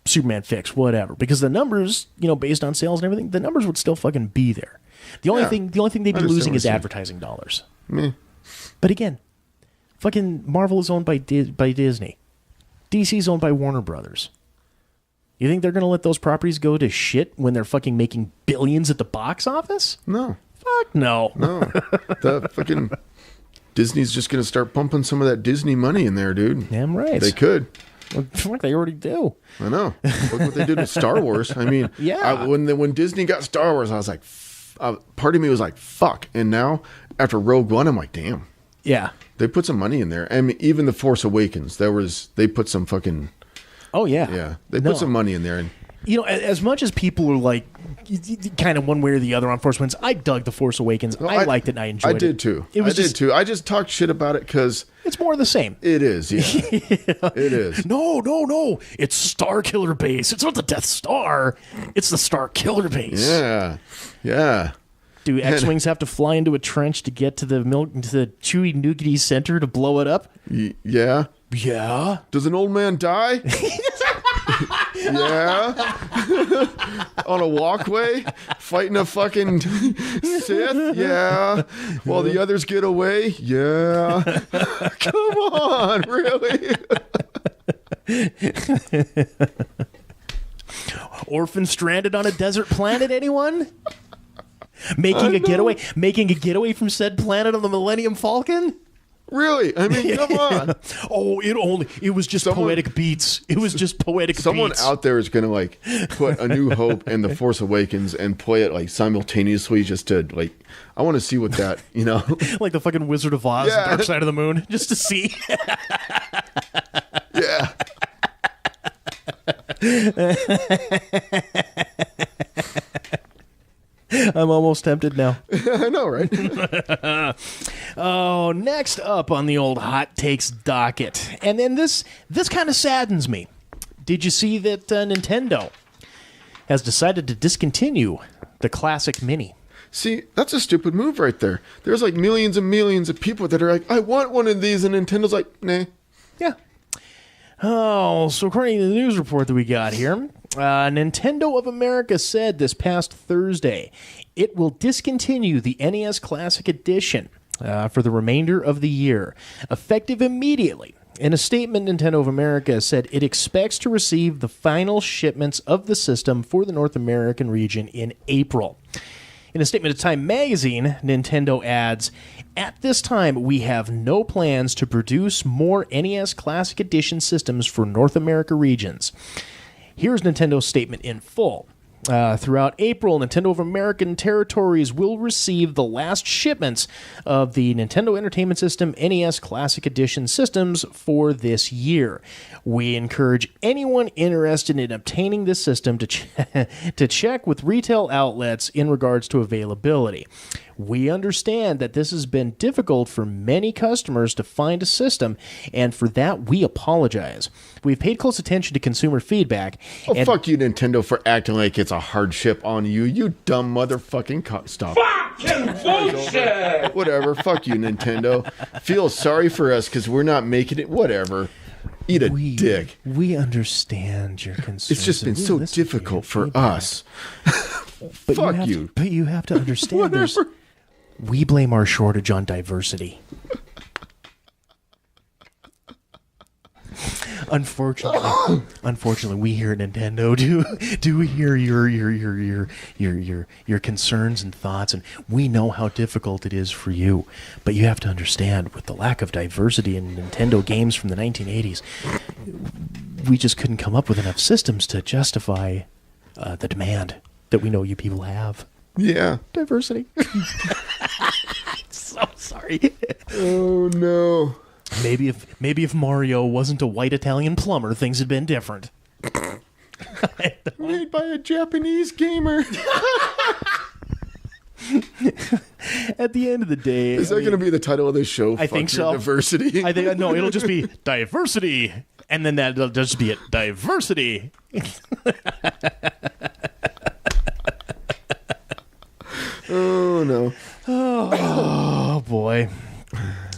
Superman fix, whatever. Because the numbers, you know, based on sales and everything, the numbers would still fucking be there. The only thing they'd be losing is advertising dollars. Meh. But again, fucking Marvel is owned by Disney. DC's owned by Warner Brothers. You think they're going to let those properties go to shit when they're fucking making billions at the box office? No. Fuck no. No. The fucking Disney's just going to start pumping some of that Disney money in there, dude. Damn right. They could. Well, fuck, they already do. I know. Look what they did with Star Wars. I mean, yeah. When Disney got Star Wars, I was like, part of me was like, fuck. And now, after Rogue One, I'm like, damn. Yeah. They put some money in there. I mean, even The Force Awakens, they put some fucking... Oh, yeah. Yeah. They put some money in there. And you know, as much as people are like, kind of one way or the other on Force Awakens, I dug The Force Awakens. I liked it and I enjoyed it. I did too. I did too. I just talked shit about it because... It's more of the same. It is, yeah. It is. No. It's Star Killer Base. It's not the Death Star. It's the Star Killer Base. Yeah. Yeah. Do X-Wings have to fly into a trench to get to the Chewie Nougaty Center to blow it up? Yeah. Yeah. Does an old man die? Yeah. On a walkway, fighting a fucking Sith? Yeah. While the others get away? Yeah. Come on, really? Orphan stranded on a desert planet, anyone? Making a getaway from said planet on the Millennium Falcon? Really? I mean, come on. Oh, it was just poetic beats. It was just poetic Someone beats. out there is going to like put A New Hope and The Force Awakens and play it like simultaneously just to like, I want to see what that, you know. Like the fucking Wizard of Oz, Yeah. Dark Side of the Moon, just to see. Yeah. I'm almost tempted now. I know, right? Oh, next up on the old hot takes docket, and then this kind of saddens me. Did you see that Nintendo has decided to discontinue the Classic Mini? See, that's a stupid move right there. There's like millions and millions of people that are like, I want one of these, and Nintendo's like, nah. Yeah. Oh, so according to the news report that we got here, Nintendo of America said this past Thursday it will discontinue the NES Classic Edition for the remainder of the year, effective immediately. In a statement, Nintendo of America said it expects to receive the final shipments of the system for the North American region in April. In a statement to Time Magazine, Nintendo adds, "At this time, we have no plans to produce more NES Classic Edition systems for North America regions." Here's Nintendo's statement in full. Throughout April, Nintendo of American territories will receive the last shipments of the Nintendo Entertainment System NES Classic Edition systems for this year. We encourage anyone interested in obtaining this system to check with retail outlets in regards to availability. We understand that this has been difficult for many customers to find a system, and for that, we apologize. We've paid close attention to consumer feedback. Oh, fuck you, Nintendo, for acting like it's a hardship on you. You dumb motherfucking stop. Fucking bullshit! Whatever. Fuck you, Nintendo. Feel sorry for us because we're not making it. Whatever. Eat a dick. We understand your concerns. It's just been so difficult for us. But Fuck you. But you have to understand there's... We blame our shortage on diversity. Unfortunately, we here at Nintendo do hear your concerns and thoughts, and we know how difficult it is for you. But you have to understand, with the lack of diversity in Nintendo games from the 1980s, we just couldn't come up with enough systems to justify the demand that we know you people have. Yeah. Diversity. So sorry. Oh, no. Maybe if Mario wasn't a white Italian plumber, things had been different. Made by a Japanese gamer. At the end of the day, Is that going to be the title of this show? I think so. Diversity. I think no, it'll just be diversity, and then that'll just be it. Diversity. Oh no. Oh boy.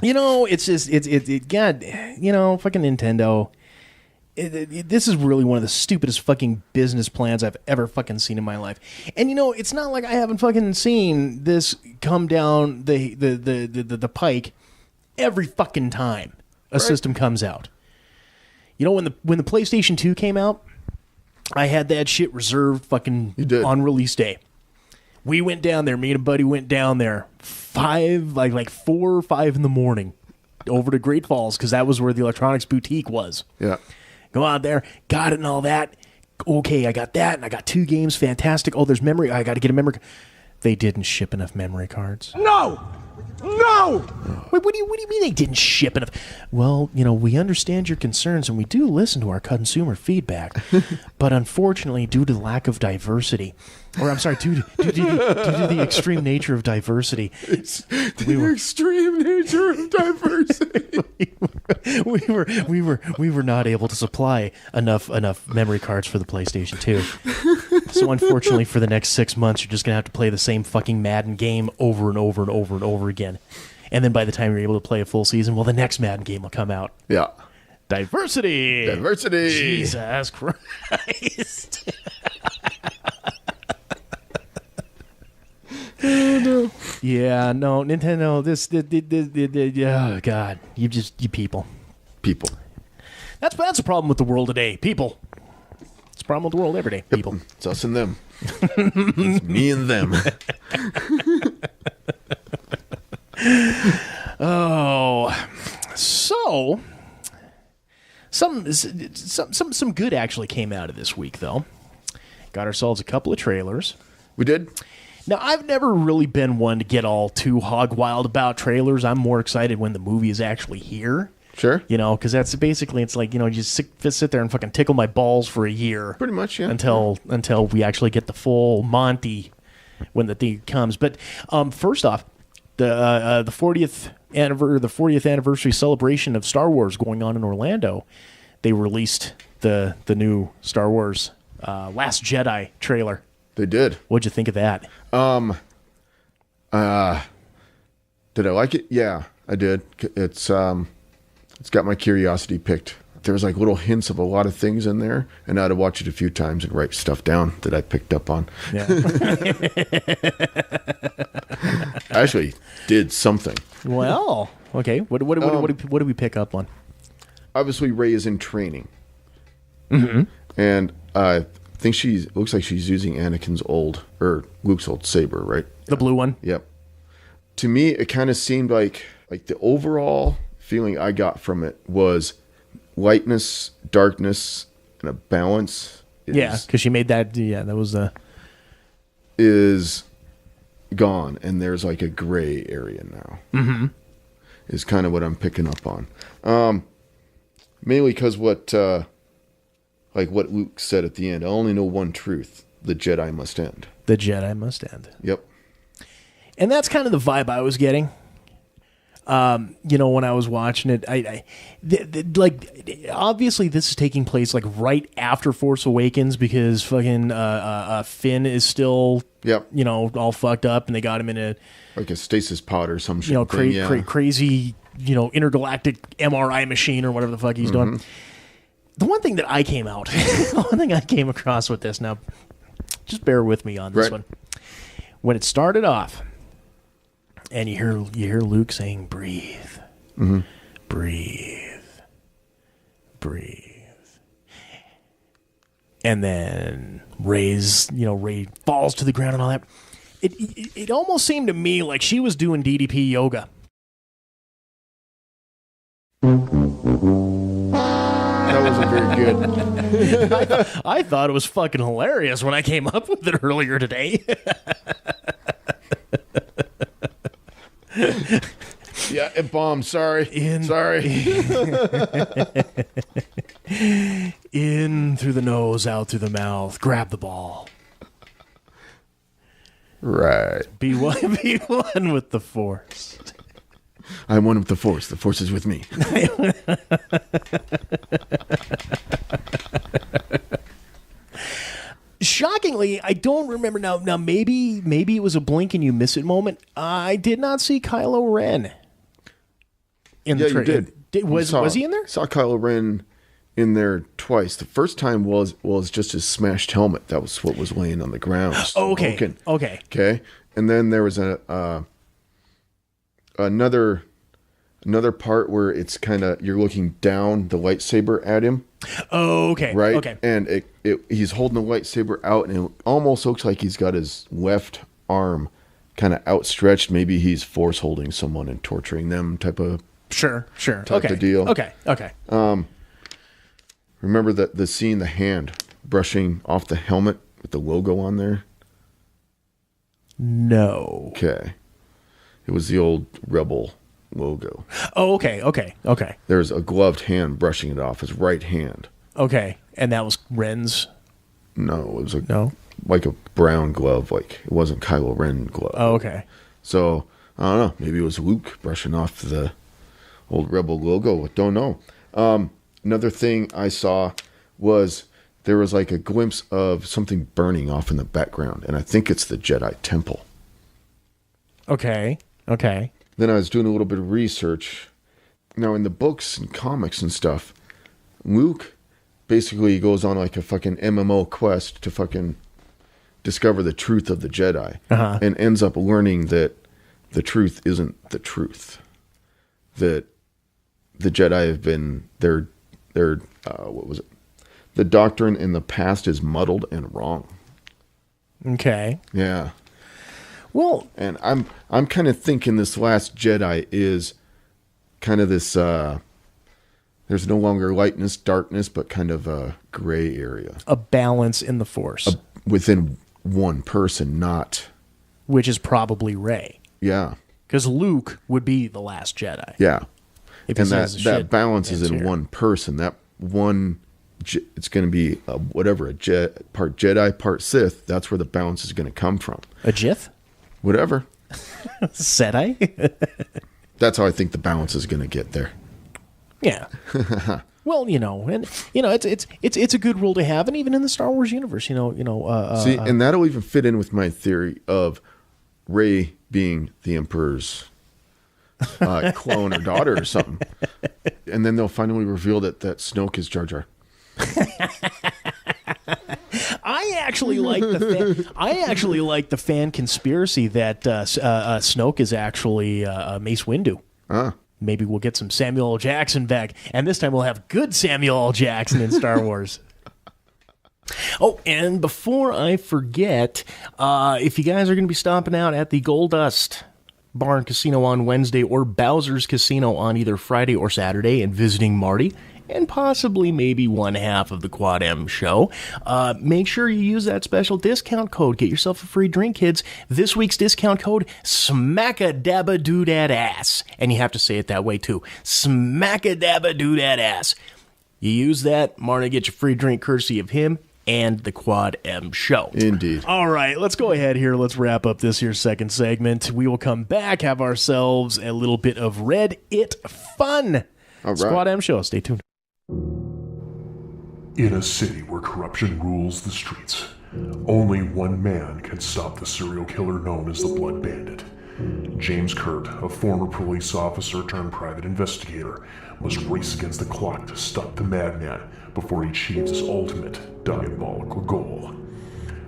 You know, it's just God. You know, fucking Nintendo. This is really one of the stupidest fucking business plans I've ever fucking seen in my life. And you know, it's not like I haven't fucking seen this come down the pike every fucking time a system comes out. You know, when the PlayStation 2 came out, I had that shit reserved fucking on release day. We went down there. Me and a buddy went down there 4 or 5 in the morning over to Great Falls because that was where the electronics boutique was. Yeah. Go out there, got it and all that. Okay, I got that, and I got 2 games. Fantastic. Oh, there's memory. I got to get a memory. They didn't ship enough memory cards. No! No! Wait, what do you mean they didn't ship enough? Well, you know, we understand your concerns, and we do listen to our consumer feedback. But unfortunately, due to the lack of diversity, or I'm sorry, due to the extreme nature of diversity, Extreme nature of diversity. we were not able to supply enough memory cards for the PlayStation 2. So unfortunately, for the next 6 months, you're just gonna have to play the same fucking Madden game over and over and over and over again. And then by the time you're able to play a full season, well, the next Madden game will come out. Yeah. Diversity. Jesus Christ. Yeah, no, Nintendo. Oh God, you people. That's a problem with the world today. People. It's a problem with the world every day. People. It's us and them. It's me and them. Oh, some good actually came out of this week, though. Got ourselves a couple of trailers. We did? Now, I've never really been one to get all too hog wild about trailers. I'm more excited when the movie is actually here. Sure. You know, because that's basically, it's like, you know, you just sit there and fucking tickle my balls for a year. Pretty much, yeah. Until we actually get the full Monty when the thing comes. But first off, the 40th anniversary celebration of Star Wars going on in Orlando, they released the new Star Wars Last Jedi trailer. They did. What'd you think of that? Did I like it? Yeah, I did. It's got my curiosity picked. There's like little hints of a lot of things in there, and I had to watch it a few times and write stuff down that I picked up on. Yeah. I actually did something. Well, okay. What do we pick up on? Obviously, Rey is in training, Mm-hmm. and I think looks like she's using Luke's old saber, right? The blue one. Yep. To me, it kind of seemed like the overall feeling I got from it was lightness, darkness, and a balance. Because she made that. Yeah, that was the. Is gone, and there's like a gray area now. Mm-hmm. Is kind of what I'm picking up on. Mainly because what Luke said at the end. I only know one truth: the Jedi must end. The Jedi must end. Yep. And that's kind of the vibe I was getting. You know, when I was watching it, obviously this is taking place like right after Force Awakens because fucking Finn is still, yep, you know, all fucked up, and they got him in a like a stasis pod or some shit. You know, crazy, you know, intergalactic MRI machine or whatever the fuck he's doing. The one thing that I came across with this, now, just bear with me on this one. When it started off, and you hear Luke saying, "Breathe, breathe, breathe," and then Rey falls to the ground and all that. It almost seemed to me like she was doing DDP yoga. That wasn't very good. I thought it was fucking hilarious when I came up with it earlier today. Yeah, it bombed. Sorry. Sorry. In through the nose, out through the mouth. Grab the ball. Right. Be one with the Force. I'm one with the Force. The Force is with me. Shockingly, I don't remember now. Now maybe it was a blink and you miss it moment. I did not see Kylo Ren in the trailer. You did. Was he in there? Saw Kylo Ren in there twice. The first time was just his smashed helmet. That was what was laying on the ground. Oh, okay. Broken. Okay. And then there was another part where it's kind of you're looking down the lightsaber at him. Oh, okay. Right. Okay. And he's holding the lightsaber out, and it almost looks like he's got his left arm kind of outstretched. Maybe he's force holding someone and torturing them, type of type of deal. Okay. Remember the scene, the hand brushing off the helmet with the logo on there? No. Okay. It was the old Rebel logo. Oh, okay. There's a gloved hand brushing it off, his right hand. Okay. And that was Ren's? No, it was No? like a brown glove. Like it wasn't Kylo Ren glove. Oh, okay. So, I don't know. Maybe it was Luke brushing off the old Rebel logo. Don't know. Another thing I saw was there was like a glimpse of something burning off in the background, and I think it's the Jedi Temple. Okay. Then I was doing a little bit of research. Now, in the books and comics and stuff, Luke basically goes on like a fucking MMO quest to fucking discover the truth of the Jedi, and ends up learning that the truth isn't the truth. That the Jedi have been their what was it? The doctrine in the past is muddled and wrong. Okay. Yeah. Well, and I'm kind of thinking this Last Jedi is kind of this There's no longer lightness, darkness, but kind of a gray area. A balance in the Force. Within one person, not... Which is probably Rey. Yeah. Because Luke would be the Last Jedi. Yeah. If and that balance is in one person. That one, it's going to be part Jedi, part Sith. That's where the balance is going to come from. A Jith? Whatever. Jedi? That's how I think the balance is going to get there. Yeah. Well, it's a good rule to have, and even in the Star Wars universe, See, and that'll even fit in with my theory of Rey being the Emperor's clone or daughter or something, and then they'll finally reveal that Snoke is Jar Jar. I actually like the fan conspiracy that Snoke is actually Mace Windu. Maybe we'll get some Samuel L. Jackson back, and this time we'll have good Samuel L. Jackson in Star Wars. Oh, and before I forget, if you guys are going to be stomping out at the Gold Dust Bar and Casino on Wednesday or Bowser's Casino on either Friday or Saturday and visiting Marty and possibly maybe one half of the Quad M show, make sure you use that special discount code. Get yourself a free drink, kids. This week's discount code, Smack-a-dabba-doo-dat-ass. And you have to say it that way, too. Smack-a-dabba-doo-dat-ass. You use that, Marty gets your free drink courtesy of him and the Quad M show. Indeed. All right, let's go ahead here. Let's wrap up this here second segment. We will come back, have ourselves a little bit of Reddit fun. All right. Squad M show. Stay tuned. In a city where corruption rules the streets, only one man can stop the serial killer known as the Blood Bandit. James Kurt, a former police officer turned private investigator, must race against the clock to stop the madman before he achieves his ultimate diabolical goal.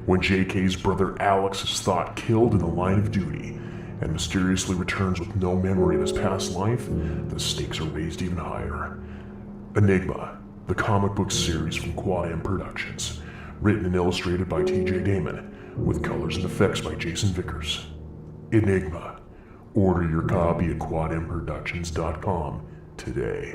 When JK's brother Alex is thought killed in the line of duty and mysteriously returns with no memory of his past life, the stakes are raised even higher. Enigma, the comic book series from Quad M Productions, written and illustrated by TJ Damon, with colors and effects by Jason Vickers. Enigma. Order your copy at quadmproductions.com today.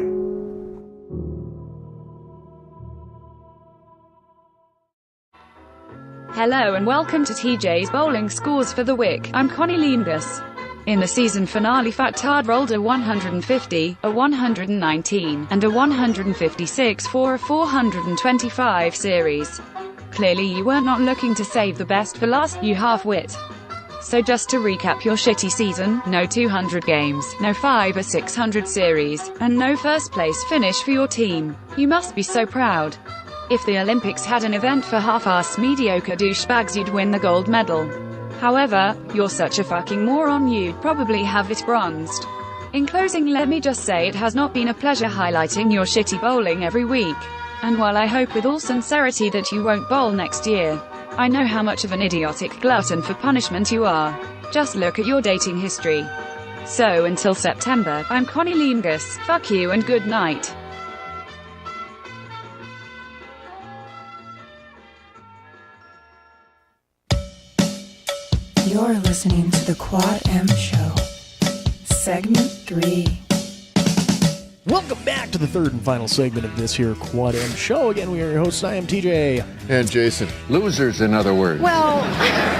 Hello and welcome to TJ's Bowling Scores for the Week. I'm Connie Leangus. In the season finale, Fat Tard rolled a 150, a 119, and a 156 for a 425 series. Clearly you were not looking to save the best for last, you half-wit. So just to recap your shitty season, no 200 games, no 5 or 600 series, and no first place finish for your team. You must be so proud. If the Olympics had an event for half-ass mediocre douchebags, you'd win the gold medal. However, you're such a fucking moron, you'd probably have it bronzed. In closing, let me just say it has not been a pleasure highlighting your shitty bowling every week. And while I hope with all sincerity that you won't bowl next year, I know how much of an idiotic glutton for punishment you are. Just look at your dating history. So until September, I'm Connie Leangus, fuck you and good night. You're listening to the Quad M Show, Segment 3. Welcome back to the third and final segment of this here Quad M Show. Again, we are your hosts. I am TJ. And Jason. Losers, in other words. Well,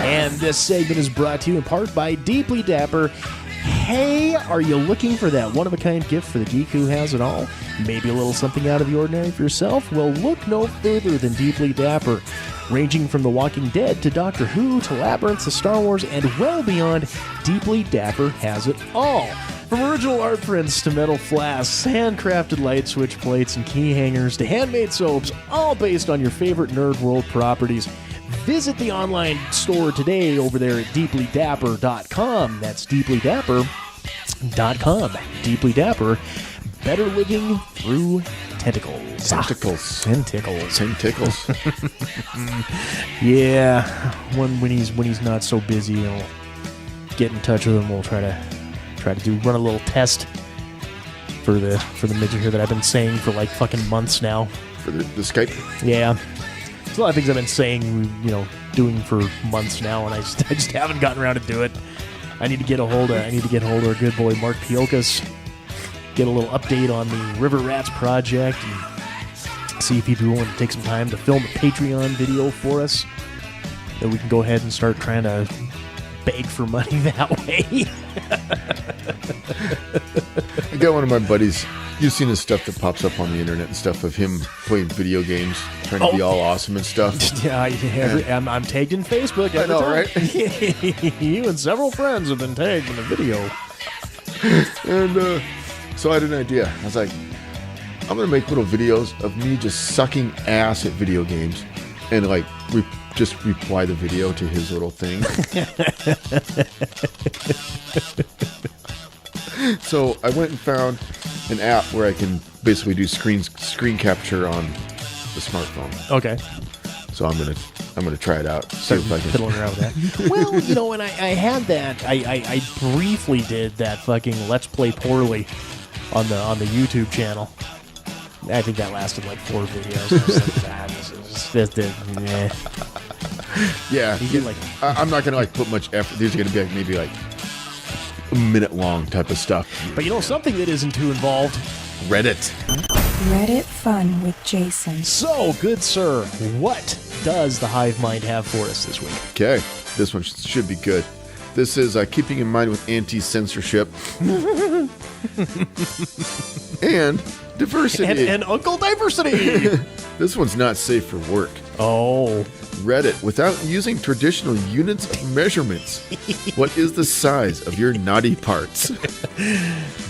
and this segment is brought to you in part by Deeply Dapper. Hey, are you looking for that one-of-a-kind gift for the geek who has it all? Maybe a little something out of the ordinary for yourself? Well, look no further than Deeply Dapper. Ranging from The Walking Dead to Doctor Who to Labyrinth to Star Wars and well beyond, Deeply Dapper has it all. From original art prints to metal flasks, handcrafted light switch plates and key hangers to handmade soaps, all based on your favorite Nerd World properties. Visit the online store today over there at deeplydapper.com. That's deeplydapper.com. Deeply Dapper, better living through tentacles. Tentacles. Yeah, when he's not so busy, I'll get in touch with him. We'll try to run a little test for the midget here that I've been saying for like fucking months now. For the Skype? Yeah. There's a lot of things I've been saying, doing for months now, and I just haven't gotten around to do it. I need to get a hold of our good boy Mark Piokas. get a little update on the River Rats project and see if he'd be willing to take some time to film a Patreon video for us. Then we can go ahead and start trying to beg for money that way. I got one of my buddies. You've seen his stuff that pops up on the internet and stuff of him playing video games, trying to be all awesome and stuff. Yeah, I'm tagged in Facebook every I know, time. right? You and several friends have been tagged in the video. And so I had an idea. I was like, I'm going to make little videos of me just sucking ass at video games and like just reply the video to his little thing. So I went and found an app where I can basically do screen capture on the smartphone. Okay. So I'm gonna try it out. See if I can fiddling around with that. Well, you know, and I had that. I briefly did that fucking Let's Play Poorly on the YouTube channel. I think that lasted like 4 videos. I was like, Yeah, you get like, I'm not gonna like put much effort. These are gonna be like maybe like a minute long type of stuff. But you know something that isn't too involved? Reddit. Reddit Fun with Jason. So, good sir, what does the Hive Mind have for us this week? Okay, this one should be good. This is keeping in mind with anti-censorship and diversity. And Uncle Diversity. This one's not safe for work. Oh. Reddit, without using traditional units of measurements, what is the size of your naughty parts?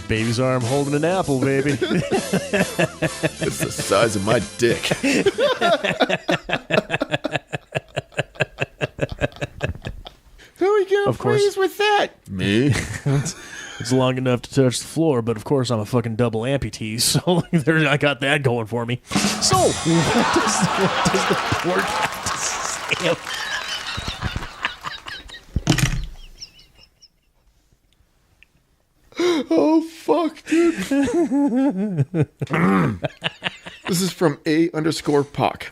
Baby's arm holding an apple, baby. It's the size of my dick. Who are we going to praise with that? Me. It's long enough to touch the floor, but of course I'm a fucking double amputee, so I got that going for me. So, what does the port have to say? Oh, fuck, dude. This is from A_Poc.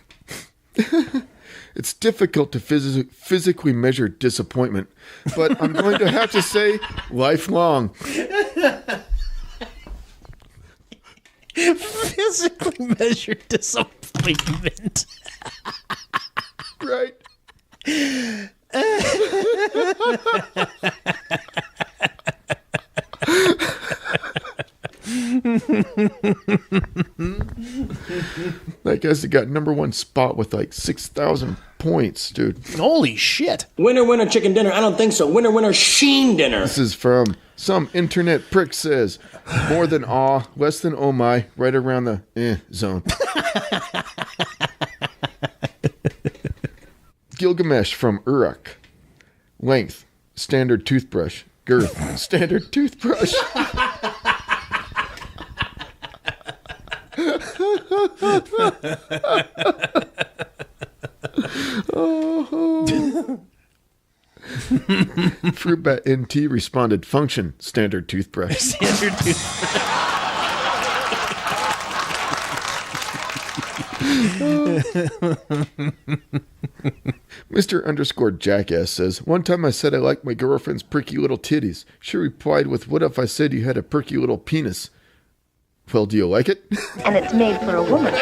It's difficult to physically measure disappointment, but I'm going to have to say lifelong. Physically measure disappointment. Right. That guy's got #1 spot with like 6,000 points, dude. Holy shit. Winner, winner, chicken dinner. I don't think so. Winner, winner, sheen dinner. This is from some internet prick says, more than awe, less than oh my, right around the zone. Gilgamesh from Uruk. Length, standard toothbrush. Girth, standard toothbrush. Oh. Fruitbat NT responded, function, standard toothbrush. Standard toothbrush. Mr_Jackass says, one time I said I liked my girlfriend's perky little titties. She replied with, what if I said you had a perky little penis? Well, do you like it? And it's made for a woman.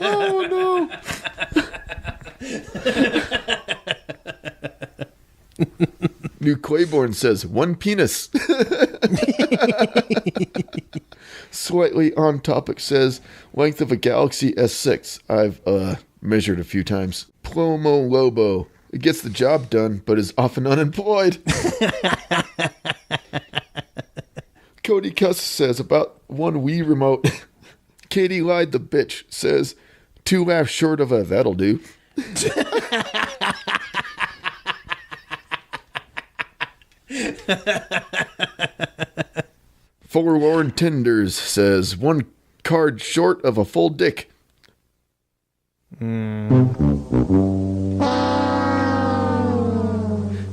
Oh, no. New Claiborne says, one penis. Slightly on topic says, length of a Galaxy S6. I've measured a few times. Plomo Lobo. It gets the job done, but is often unemployed. Cody Cuss says, about one Wii remote. Katie lied the bitch says, 2 laughs short of a that'll do. Forlorn Tenders says, 1 card short of a full dick.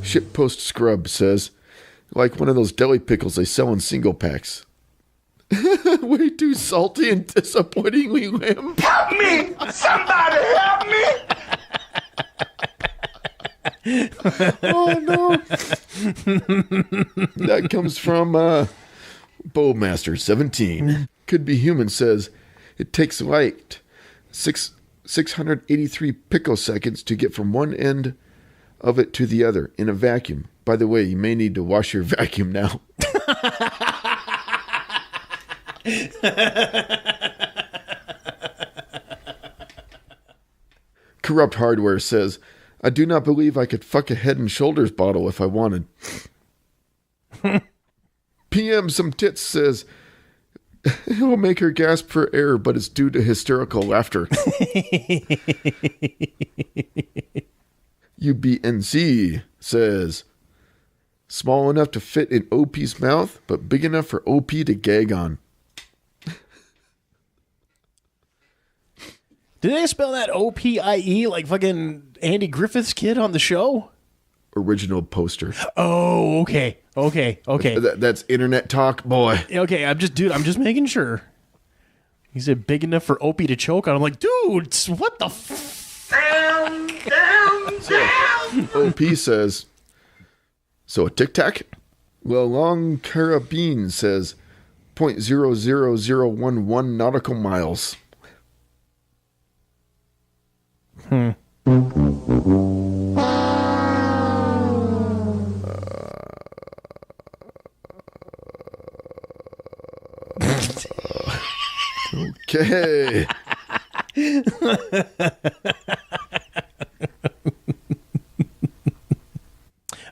Shitpost Scrub says, like one of those deli pickles they sell in single packs. Way too salty and disappointingly limp. Help me! Somebody help me! Oh, no. That comes from Bowmaster17. Could Be Human says, it takes light 683 picoseconds to get from one end of it to the other in a vacuum. By the way, you may need to wash your vacuum now. Corrupt Hardware says, I do not believe I could fuck a Head and Shoulders bottle if I wanted. PM Some Tits says, it will make her gasp for air, but it's due to hysterical laughter. UBNC says, small enough to fit in OP's mouth, but big enough for OP to gag on. Did they spell that O-P-I-E like fucking Andy Griffith's kid on the show? Original poster. Oh, okay. That's internet talk, boy. Okay, I'm just making sure. He said big enough for Opie to choke on. I'm like, dude, what the OP says, so a Tic Tac? Well, Long Carabine says 0.00011 nautical miles. Okay.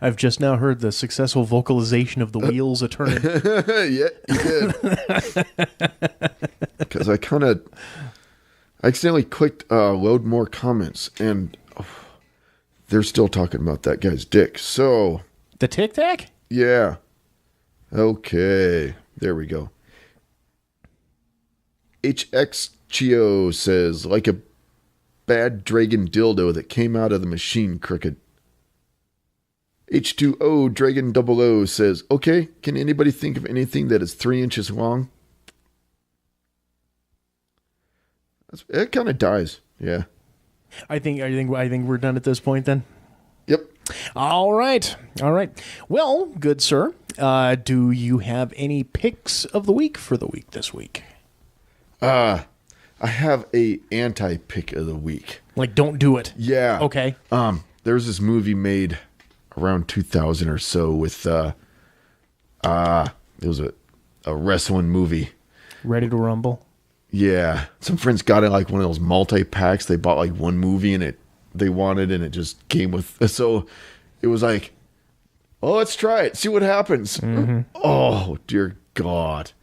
I've just now heard the successful vocalization of the wheels a turning. Yeah, you did. Because I accidentally clicked load more comments, and they're still talking about that guy's dick. So the Tic Tac? Yeah. Okay. There we go. HX Chio says, like a bad dragon dildo that came out of the machine crooked. H2O Dragon 00 says, okay, can anybody think of anything that is 3 inches long? It kind of dies. Yeah. I think we're done at this point then. Yep. All right. Well, good sir. Do you have any picks of the week for the week this week? I have a anti-pick of the week. Like, don't do it. Yeah. Okay. There's this movie made around 2000 or so with it was a wrestling movie. Ready to Rumble? Yeah. Some friends got it like one of those multi-packs. They bought like one movie and they wanted, and it just came with, so it was like, oh, let's try it, see what happens. Mm-hmm. Oh, dear God.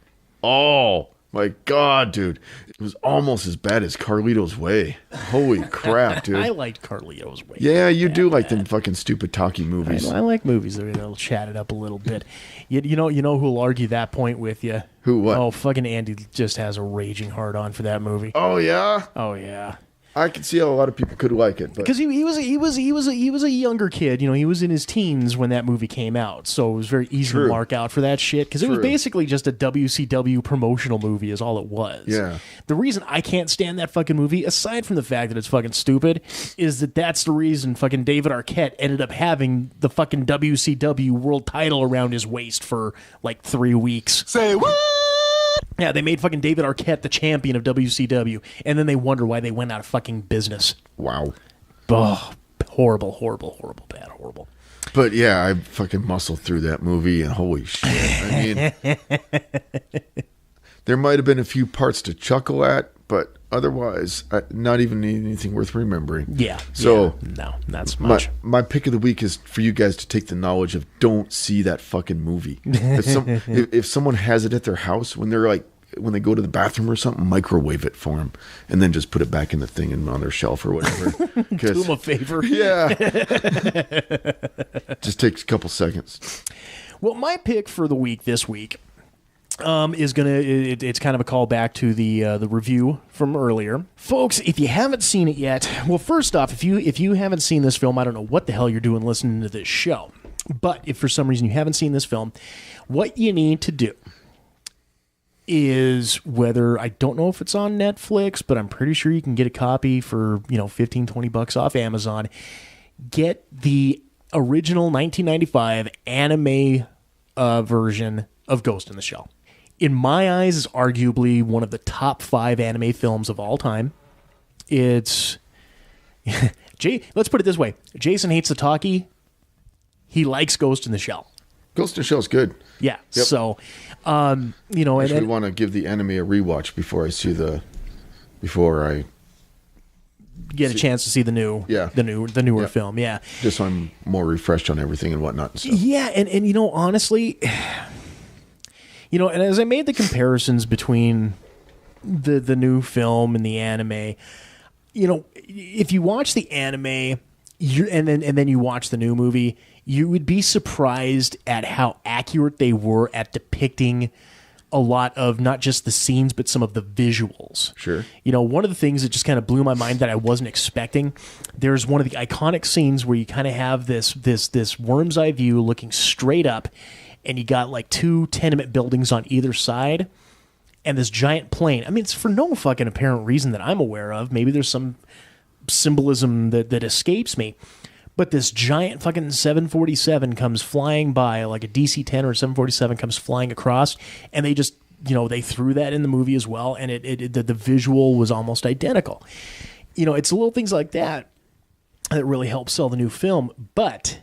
Oh, my God, dude. It was almost as bad as Carlito's Way. Holy crap, dude. I liked Carlito's Way. Yeah, you do like them fucking stupid talkie movies. I like movies that'll chat it up a little bit. You know who'll argue that point with you? Who, what? Oh, fucking Andy just has a raging hard-on for that movie. Oh, yeah? Oh, yeah. I can see how a lot of people could like it, because he was a younger kid. You know, he was in his teens when that movie came out, so it was very easy to mark out for that shit. Because it was basically just a WCW promotional movie, is all it was. Yeah. The reason I can't stand that fucking movie, aside from the fact that it's fucking stupid, is that's the reason fucking David Arquette ended up having the fucking WCW world title around his waist for like 3 weeks. Say what? Yeah, they made fucking David Arquette the champion of WCW, and then they wonder why they went out of fucking business. Wow. Oh, horrible, bad, horrible. But yeah, I fucking muscled through that movie, and holy shit. I mean, there might have been a few parts to chuckle at, but otherwise, not even anything worth remembering. Yeah. So, no, not so much. My pick of the week is for you guys to take the knowledge of don't see that fucking movie. If someone has it at their house, when they go to the bathroom or something, microwave it for them, and then just put it back in the thing and on their shelf or whatever. Do them a favor. Yeah. Just takes a couple seconds. Well, my pick for the week this week is it's kind of a callback to the review from earlier. Folks, if you haven't seen it yet, well, first off, if you haven't seen this film, I don't know what the hell you're doing listening to this show. But if for some reason you haven't seen this film, what you need to do is, whether, I don't know if it's on Netflix, but I'm pretty sure you can get a copy for, $15-20 off Amazon. get the original 1995 anime version of Ghost in the Shell. In my eyes, is arguably one of the top 5 anime films of all time. It's let's put it this way: Jason hates the talkie. He likes Ghost in the Shell. Ghost in the Shell's good. Yeah. Yep. So, I actually want to give the anime a rewatch before I get a chance to see the newer film. Yeah. Just so I'm more refreshed on everything and whatnot. And stuff. Yeah, and honestly, and as I made the comparisons between the new film and the anime, if you watch the anime, and then you watch the new movie, you would be surprised at how accurate they were at depicting a lot of not just the scenes, but some of the visuals. Sure. One of the things that just kind of blew my mind that I wasn't expecting, there's one of the iconic scenes where you kind of have this worm's eye view looking straight up, and you got like 2 tenement buildings on either side, and this giant plane. I mean, it's for no fucking apparent reason that I'm aware of. Maybe there's some symbolism that escapes me. But this giant fucking 747 comes flying by, like a DC-10 or 747 comes flying across, and they just, they threw that in the movie as well, and the visual was almost identical. It's little things like that that really help sell the new film, but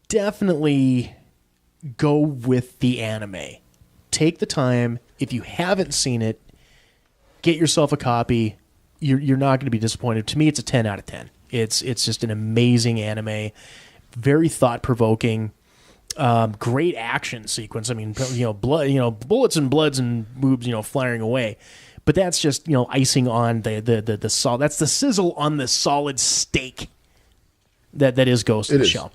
definitely go with the anime. Take the time. If you haven't seen it, get yourself a copy. You're not going to be disappointed. To me, it's a 10 out of 10. It's just an amazing anime, very thought-provoking, great action sequence. I mean, blood, bullets and bloods and boobs, flying away. But that's just, icing on the solid. That's the sizzle on the solid steak that is Ghost in the Shell.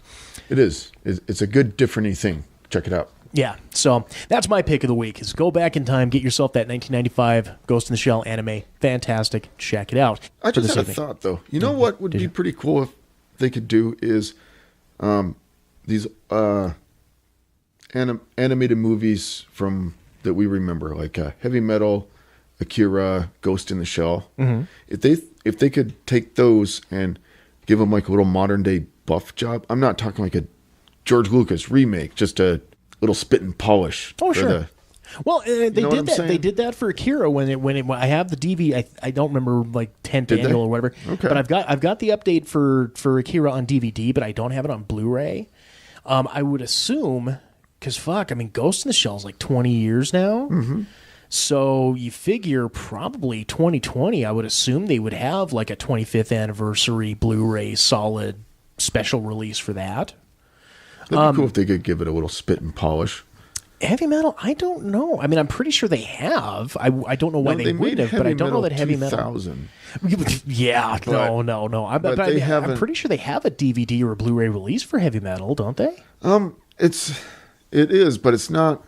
It is. It's a good, different-y thing. Check it out. Yeah, so that's my pick of the week, is go back in time, get yourself that 1995 Ghost in the Shell anime. Fantastic. Check it out. I just had a thought, though. You know what would be pretty cool if they could do is these animated movies that we remember, like Heavy Metal, Akira, Ghost in the Shell. Mm-hmm. If they could take those and give them like a little modern-day buff job. I'm not talking like a George Lucas remake, just a little spit and polish. Oh, sure. Well, they did that. Saying? They did that for Akira when I have the DVD. I don't remember like 10th annual or whatever. Okay. But I've got the update for Akira on DVD, but I don't have it on Blu-ray. I would assume because Ghost in the Shell is like 20 years now. Mm-hmm. So you figure probably 2020. I would assume they would have like a 25th anniversary Blu-ray solid special release for that. That'd be cool if they could give it a little spit and polish. Heavy Metal, I don't know. I mean, I'm pretty sure they have. I don't know why they wouldn't have, but I don't know that Heavy Metal. 2000. Yeah, no. I'm pretty sure they have a DVD or a Blu-ray release for Heavy Metal, don't they? It is, but it's not.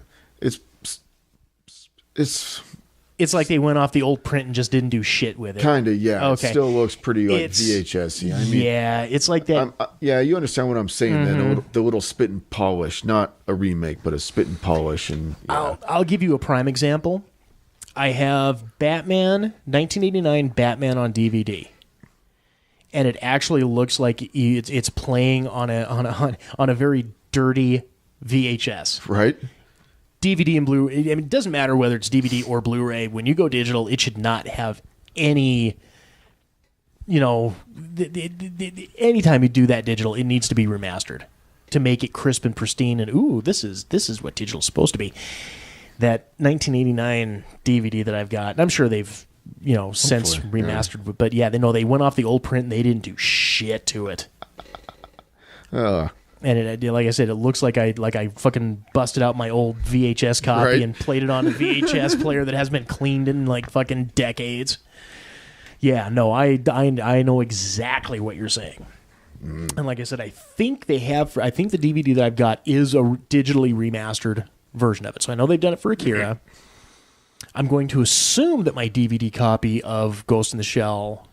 It's like they went off the old print and just didn't do shit with it. Kind of, yeah. Okay. It still looks pretty like VHS-y. I mean, yeah, it's like that. Yeah, you understand what I'm saying. Mm-hmm. The little spit and polish, not a remake, but a spit and polish. And yeah. I'll give you a prime example. I have Batman, 1989 Batman on DVD, and it actually looks like it's playing on a very dirty VHS. Right. DVD and Blu-ray, I mean, it doesn't matter whether it's DVD or Blu-ray. When you go digital, it should not have any, anytime you do that digital, it needs to be remastered to make it crisp and pristine. And, this is what digital's supposed to be. That 1989 DVD that I've got, and I'm sure they've, since remastered. Yeah. But yeah, they went off the old print and they didn't do shit to it. And it, like I said, it looks like I fucking busted out my old VHS copy and played it on a VHS player that hasn't been cleaned in like fucking decades. Yeah, no, I know exactly what you're saying. Mm. And like I said, I think the DVD that I've got is a digitally remastered version of it. So I know they've done it for Akira. I'm going to assume that my DVD copy of Ghost in the Shell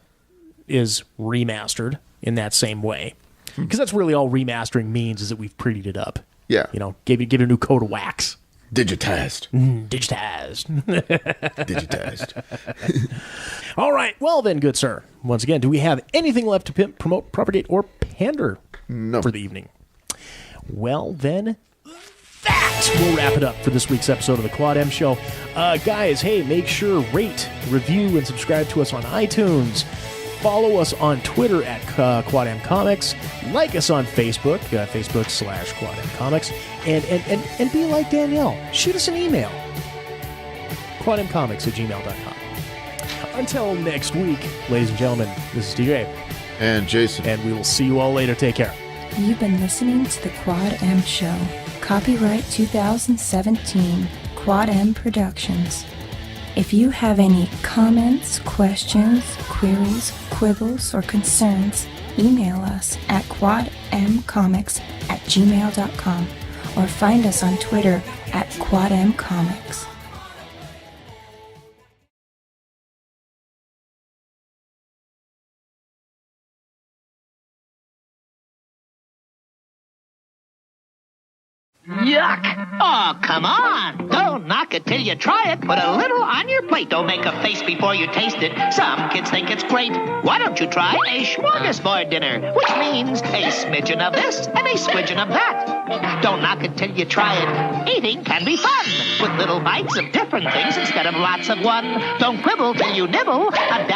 is remastered in that same way. Because that's really all remastering means, is that we've prettied it up. Yeah. Give it a new coat of wax. Digitized. Digitized. All right. Well, then, good sir. Once again, do we have anything left to pimp, promote, propagate, or pander for the evening? Well, then, that will wrap it up for this week's episode of the Quad M Show. Guys, hey, make sure rate, review, and subscribe to us on iTunes. Follow us on Twitter at Quad M Comics. Like us on Facebook, Facebook.com/Quad M Comics. And be like Danielle. Shoot us an email. QuadMComics@gmail.com. Until next week, ladies and gentlemen, this is TJ. And Jason. And we will see you all later. Take care. You've been listening to the Quad M Show. Copyright 2017, Quad M Productions. If you have any comments, questions, queries, quibbles, or concerns, email us at quadmcomics@gmail.com or find us on Twitter at QuadMComics. Yuck! Oh, come on! Don't knock it till you try it. Put a little on your plate. Don't make a face before you taste it. Some kids think it's great. Why don't you try a smorgasbord dinner? Which means a smidgen of this and a smidgen of that. Don't knock it till you try it. Eating can be fun with little bites of different things instead of lots of one. Don't quibble till you nibble. A